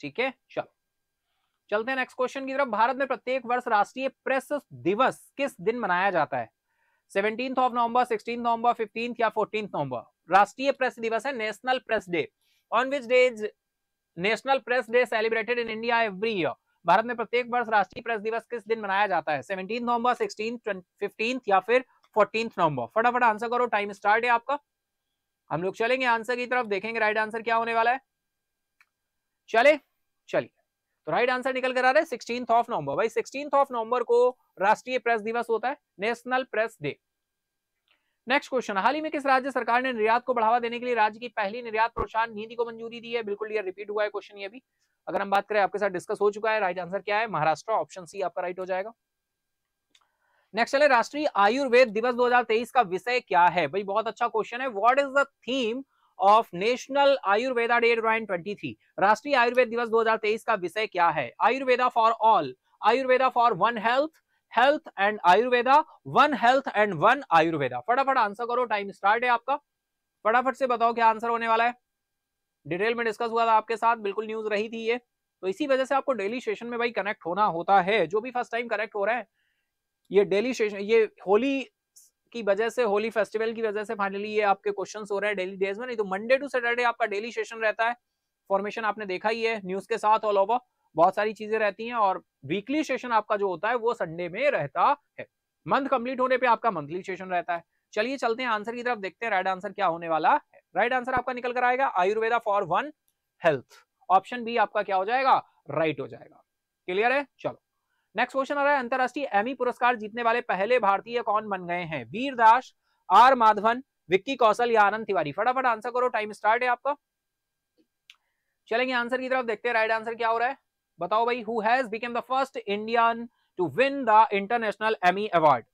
ठीक है, चलो चलते हैं नेक्स्ट क्वेश्चन की तरफ। भारत में प्रत्येक वर्ष राष्ट्रीय प्रेस दिवस किस दिन मनाया जाता है? 17 नवंबर, 16 नवंबर, 15 या 14 नवंबर। राष्ट्रीय प्रेस दिवस है, national press day. On which day is national press day celebrated in India every year? Bharat में प्रत्येक वर्ष राष्ट्रीय प्रेस दिवस किस दिन मनाया जाता है? 17 नवंबर, 16, 15 या फिर 14 नवंबर। फटाफट आंसर करो, टाइम स्टार्ट है आपका। हम लोग चलेंगे आंसर की तरफ, देखेंगे राइट आंसर क्या होने वाला है। चलिए तो राइट आंसर निकल कर आ रहा है 16 नवंबर। भाई 16 नवंबर को राष्ट्रीय प्रेस दिवस होता है, national press day. Next question, हाल ही में किस राज्य सरकार ने निर्यात को बढ़ावा देने के लिए राज्य की पहली निर्यात प्रोत्साहन नीति को मंजूरी दी है? बिल्कुल ये रिपीट हुआ है क्वेश्चन, ये भी अगर हम बात करें आपके साथ डिस्कस हो चुका है। राइट आंसर क्या है? महाराष्ट्र। ऑप्शन सी आपका राइट हो जाएगा। नेक्स्ट चले, राष्ट्रीय आयुर्वेद दिवस 2023 का विषय क्या है? भाई बहुत अच्छा क्वेश्चन है। What is the theme of national Ayurveda day 2023? राष्ट्रीय आयुर्वेद दिवस 2023 का विषय क्या है? Ayurveda for all, Ayurveda for one health, health and Ayurveda, one health and one Ayurveda. फटाफट आंसर करो, टाइम स्टार्ट है आपका। फटाफट से बताओ क्या आंसर होने वाला है। डिटेल में डिस्कस हुआ था आपके साथ, बिल्कुल न्यूज रही थी ये, तो इसी वजह से आपको डेली सेशन में भाई कनेक्ट होना होता है। जो भी फर्स्ट टाइम कनेक्ट हो रहे हैं, ये डेली सेशन, ये होली की वजह से, होली फेस्टिवल की वजह से फाइनली ये आपके क्वेश्चंस हो रहे हैं डेली डेज में। नहीं तो मंडे टू सैटरडे आपका डेली सेशन रहता है। फॉर्मेशन आपने देखा ही है, न्यूज के साथ ऑल ओवर बहुत सारी चीजें रहती हैं। और वीकली सेशन आपका जो होता है वो संडे में रहता है। मंथ कंप्लीट होने पे आपका मंथली सेशन रहता है। चलिए चलते हैं आंसर की तरफ, देखते हैं राइट आंसर क्या होने वाला है। राइट आंसर आपका निकल कर आएगा Ayurveda for one health. Option B आपका क्या हो जाएगा? राइट हो जाएगा। क्लियर है? चलो नेक्स्ट क्वेश्चन आ रहा है, अंतरराष्ट्रीय एमी पुरस्कार जीतने वाले पहले भारतीय कौन बन गए हैं? वीर दास, आर माधवन, विक्की कौशल या आनंद तिवारी। फटाफट आंसर करो, टाइम स्टार्ट है आपका। चलेंगे आंसर की तरफ, देखते हैं राइट आंसर क्या हो रहा है। बताओ भाई, who has become the first Indian to win the international Emmy award?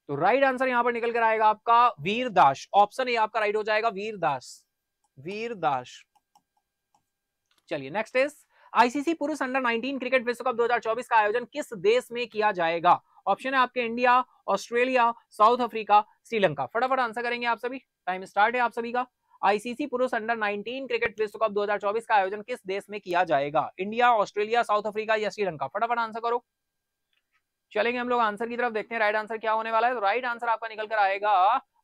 तो राइट आंसर यहां पर निकल कर आएगा आपका वीर दास। ऑप्शन ए आपका राइट हो जाएगा, वीर दास, वीर दास। चलिए नेक्स्ट इज, आईसीसी पुरुष अंडर 19 क्रिकेट विश्व कप 2024 का आयोजन किस देश में किया जाएगा? ऑप्शन है आपके India, Australia, south Africa, Sri Lanka. फटाफट आंसर करेंगे आप सभी, टाइम स्टार्ट है आप सभी का। आईसीसी पुरुष अंडर 19 क्रिकेट विश्व कप 2024 का आयोजन किस देश में किया जाएगा? इंडिया, ऑस्ट्रेलिया, साउथ अफ्रीका या श्रीलंका। फटाफट आंसर करो। चलेंगे हम लोग आंसर की तरफ, देखते हैं राइट आंसर क्या होने वाला है। तो राइट आंसर आपका निकल कर आएगा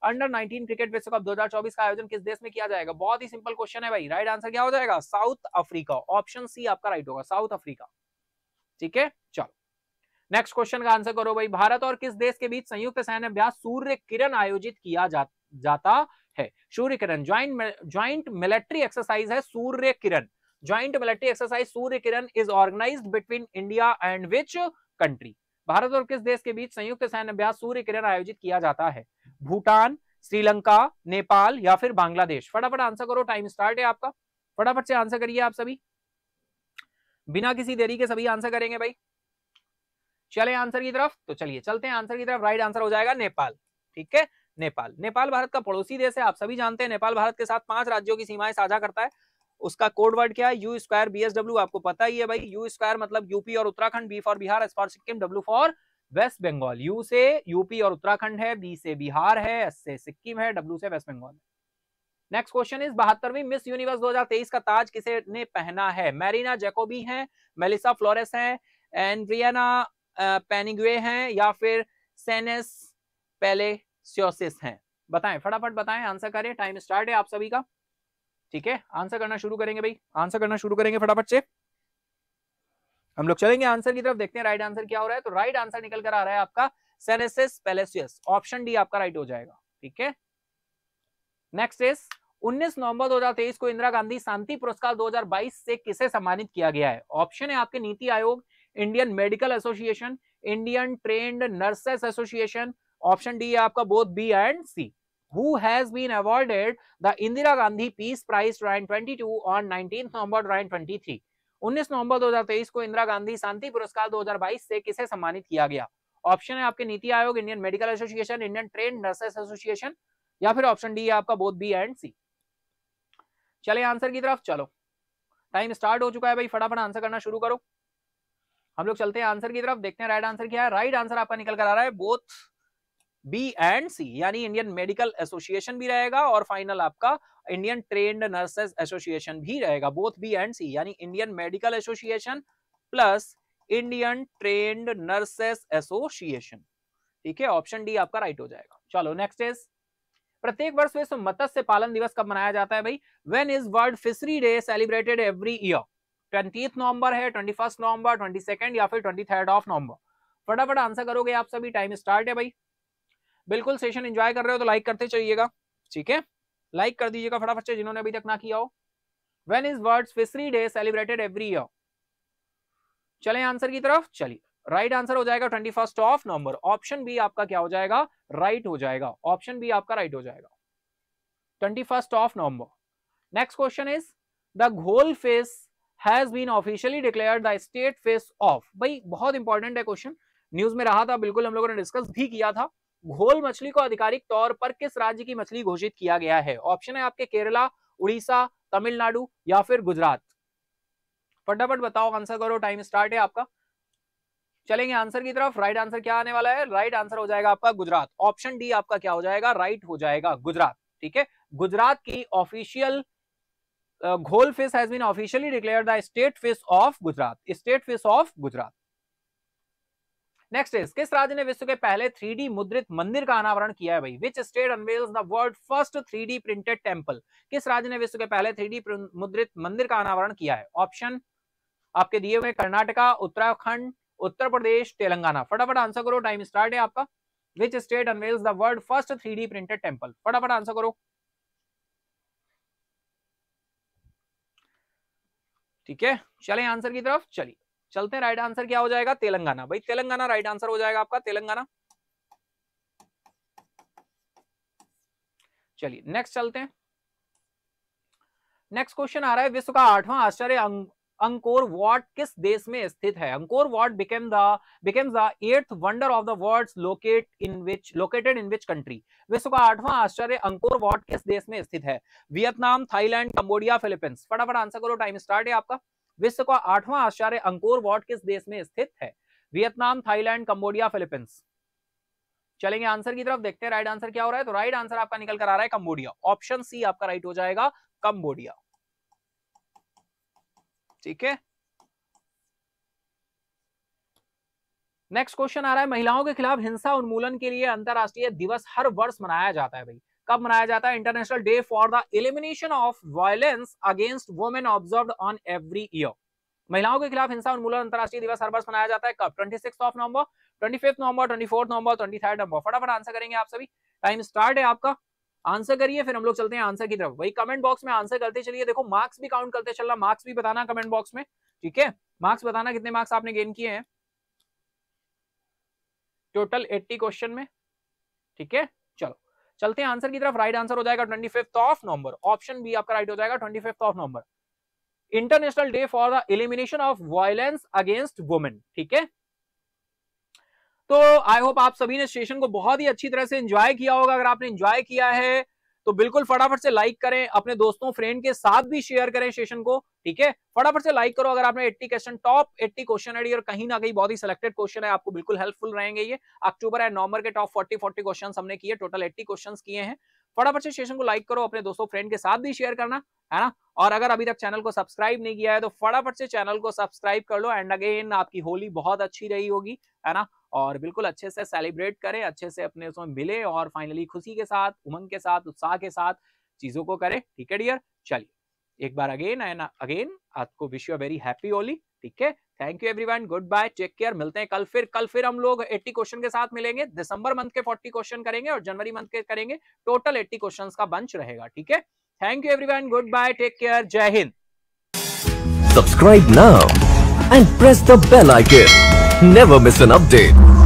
अंडर 19 क्रिकेट विश्व कप 2024 का आयोजन किस देश में किया जाएगा? बहुत ही सिंपल क्वेश्चन है भाई। राइट आंसर क्या हो जाएगा? South Africa. ऑप्शन सी आपका राइट होगा, साउथ अफ्रीका। ठीक है, चलो नेक्स्ट क्वेश्चन का आंसर करो भाई। भारत और किस देश के बीच संयुक्त सैन्य अभ्यास सूर्य किरण आयोजित किया जाता है? Surya Kiran joint military exercise है Surya Kiran. Joint military exercise Surya Kiran is organised between India and which country? Bharat और किस देश के बीच संयुक्त सैन्य अभ्यास सूर्य किरण आयोजित किया जाता है? भूटान, श्रीलंका, नेपाल या फिर बांग्लादेश? फटाफट आंसर करो, टाइम स्टार्ट है आपका। फटाफट से आंसर करिए आप सभी, बिना किसी देरी के सभी आंसर करेंगे भाई। चले आंसर की तरफ, तो चलिए चलते हैं आंसर की तरफ। राइट आंसर हो जाएगा नेपाल। ठीक है, नेपाल। नेपाल भारत का पड़ोसी देश है, आप सभी जानते हैं। नेपाल भारत के साथ 5 राज्यों की सीमाएं साझा करता है। उसका कोड वर्ड क्या है? यू स्क्वायर BSW, आपको पता ही है भाई। यू स्क्वायर मतलब यूपी और Uttarakhand, B for Bihar, S for Sikkim, W for West Bengal. U से यूपी और उत्तराखंड है, बी से बिहार है, एस से सिक्किम है, डब्ल्यू से वेस्ट बंगाल है। नेक्स्ट क्वेश्चन इज 72वीं मिस यूनिवर्स 2023 का ताज किसे ने पहना है? मैरिना जैकोबी हैं, मेलिसा फ्लोरेस हैं, एंड्रियाना पेनिग्वे हैं या फिर सेनेस पेलेसियोसिस हैं? बताएं, फटाफट बताएं, आंसर करें। टाइम स्टार्ट है आप सभी का। ठीक है, आंसर करना शुरू करेंगे भाई, आंसर करना शुरू करेंगे फटाफट से। हम लोग चलेंगे आंसर की तरफ, देखते हैं राइट आंसर क्या हो रहा है। तो राइट आंसर निकल कर आ रहा है आपका सेनेसिस पेलेसियस। ऑप्शन डी आपका राइट हो जाएगा। ठीक है, नेक्स्ट इज 19 नवंबर 2023 को इंदिरा गांधी शांति पुरस्कार 2022 से किसे सम्मानित किया गया है? ऑप्शन है आपके NITI Aayog, Indian medical association, Indian trained nurses association. Option D है आपका both B and C. Who has been awarded the Indira Gandhi Peace Prize 2022 on 19th November 2023? 19 नवंबर 2023 को इंदिरा गांधी शांति पुरस्कार 2022 से किसे सम्मानित किया गया? ऑप्शन है आपके NITI Aayog, Indian medical association, Indian trained nurses association या फिर ऑप्शन डी है आपका बोथ बी एंड सी। चले आंसर की तरफ, चलो टाइम स्टार्ट हो चुका है भाई, फटाफट आंसर करना शुरू करो। हम लोग चलते हैं आंसर की तरफ, देखते हैं राइट आंसर क्या है। राइट आंसर आपका निकल कर आ रहा है बोथ बी एंड सी, यानी इंडियन मेडिकल एसोसिएशन भी रहेगा और फाइनल आपका इंडियन ट्रेन्ड नर्सेस एसोसिएशन भी रहेगा। बोथ बी एंड सी यानी Indian medical association plus Indian trained nurses association. ठीक है, ऑप्शन डी आपका राइट हो जाएगा। चलो नेक्स्ट इज प्रत्येक वर्ष विश्व मत्स्य पालन दिवस कब मनाया जाता है भाई? When is world fishery day celebrated every year? 20th नवंबर है, 21st नवंबर, 22nd या फिर 23rd ऑफ नवंबर? फटाफट आंसर करोगे आप सभी, टाइम स्टार्ट है भाई। बिल्कुल सेशन एंजॉय कर रहे हो तो लाइक करते चलिएगा। ठीक है, लाइक कर दीजिएगा फटाफट से जिन्होंने अभी तक ना किया हो। When is world fishery day celebrated every year? चलें आंसर की तरफ, चलिए राइट आंसर हो जाएगा 21st of November. Option B आपका क्या हो जाएगा? राइट हो जाएगा। ऑप्शन बी आपका राइट हो जाएगा, 21st of November. Next question is the ghol fish has been officially declared the state fish of. भाई बहुत इंपॉर्टेंट है क्वेश्चन, न्यूज में रहा था, बिल्कुल हम लोगों ने डिस्कस भी किया था। घोल मछली को आधिकारिक तौर पर किस राज्य की मछली घोषित किया गया है? ऑप्शन है आपके केरला, उड़ीसा, तमिलनाडु या फिर गुजरात? फटाफट बताओ, आंसर करो, टाइम स्टार्ट है आपका। चलेंगे आंसर की तरफ। राइट आंसर क्या आने वाला है? राइट आंसर हो जाएगा आपका गुजरात। ऑप्शन डी आपका क्या हो जाएगा? राइट हो जाएगा, गुजरात। ठीक है, गुजरात की official ghol fish has been officially declared the state fish of Gujarat, state fish of Gujarat. Next is किस राज्य ने विश्व के पहले 3D मुद्रित मंदिर का अनावरण किया है भाई? Which state unveils the world first 3D printed temple? किस राज्य ने विश्व के पहले 3D मुद्रित मंदिर का अनावरण किया है? ऑप्शन आपके दिए हुए कर्नाटका, उत्तराखंड, उत्तर प्रदेश, तेलंगाना। फटाफट आंसर करो, टाइम स्टार्ट है आपका। Which state unveils the world first 3D printed temple? फटाफट आंसर करो। ठीक है, चलें आंसर की तरफ, चलिए चलते हैं। राइट आंसर क्या हो जाएगा? तेलंगाना। भाई तेलंगाना राइट आंसर हो जाएगा आपका, तेलंगाना। चलिए नेक्स्ट चलते हैं। नेक्स्ट क्वेश्चन आ रहा है विश्व का 8वां आश्चर्य अंकोर वाट किस देश में स्थित है? Angkor Wat becomes the 8th wonder of the world located in which country? विश्व का 8वां आश्चर्य अंकोर वाट किस देश में स्थित है? Vietnam, Thailand, Cambodia, Philippines? फटाफट आंसर करो, टाइम स्टार्ट है आपका। विश्व का 8वां आश्चर्य अंकोर वाट किस देश में स्थित है? Vietnam, Thailand, Cambodia, Philippines? चलेंगे आंसर की तरफ, देखते हैं राइट आंसर क्या हो रहा है। तो राइट आंसर आपका निकल कर आ रहा है कंबोडिया। ऑप्शन सी आपका राइट हो जाएगा, कंबोडिया। ठीक है, नेक्स्ट क्वेश्चन आ रहा है, महिलाओं के खिलाफ हिंसा उन्मूलन के लिए अंतरराष्ट्रीय दिवस हर वर्ष मनाया जाता है भाई। कब मनाया जाता है? International day for the elimination of violence against women observed on every year. महिलाओं के खिलाफ हिंसा उन्मूलन अंतरराष्ट्रीय दिवस हर वर्ष मनाया जाता है कब? 26 नवंबर, 25 नवंबर, 24 नवंबर, 23 नवंबर। फटाफट आंसर करेंगे आप सभी, टाइम स्टार्ट है आपका, आंसर करिए, फिर हम लोग चलते हैं आंसर की तरफ। वही कमेंट बॉक्स में आंसर करते चलिए, देखो मार्क्स भी काउंट करते चलना, मार्क्स भी बताना कमेंट बॉक्स में, ठीक है? मार्क्स बताना कितने मार्क्स आपने गेन किए हैं टोटल 80 क्वेश्चन में, ठीक है? चलो चलते हैं आंसर की तरफ। राइट आंसर हो जाएगा 25 नवंबर, ऑप्शन बी आपका राइट हो जाएगा 25 नवंबर, international day for the elimination of violence against women, ठीक है? तो आई होप आप सभी ने सेशन को बहुत ही अच्छी तरह से एंजॉय किया होगा। अगर आपने एंजॉय किया है तो बिल्कुल फटाफट से लाइक करें, अपने दोस्तों फ्रेंड के साथ भी शेयर करें सेशन को, ठीक है? फटाफट से लाइक करो। अगर आपने 80 क्वेश्चन, टॉप 80 क्वेश्चन है और कहीं ना कहीं बहुत ही सिलेक्टेड क्वेश्चन है, आपको बिल्कुल हेल्पफुल रहेंगे ये। अक्टूबर एंड नवंबर के टॉप 40 क्वेश्चन हमने किए, टोटल 80 क्वेश्चन किए हैं। फटाफट से सेशन को लाइक करो, अपने दोस्तों फ्रेंड के साथ भी शेयर करना, है ना? और अगर अभी तक चैनल को सब्सक्राइब नहीं किया है तो फटाफट से चैनल को सब्सक्राइब कर लो। एंड अगेन आपकी होली बहुत अच्छी रही होगी, है ना? और बिल्कुल अच्छे से सेलिब्रेट करें, अच्छे से अपने उसमें मिले और फाइनली खुशी के साथ, उमंग के साथ, उत्साह के साथ चीजों को करें, ठीक है डियर? चलिए एक बार अगेन एंड अगेन आपको wish you a very happy Holi, ठीक है? Thank you everyone, good bye, take care. मिलते हैं कल फिर हम लोग 80 क्वेश्चन के साथ मिलेंगे। दिसंबर मंथ के 40 क्वेश्चन करेंगे और जनवरी मंथ के करेंगे, टोटल 80 क्वेश्चंस का बंच रहेगा, ठीक है? Thank you everyone, good bye, take care, Jai Hind. Subscribe now and press the bell icon. Never miss an update.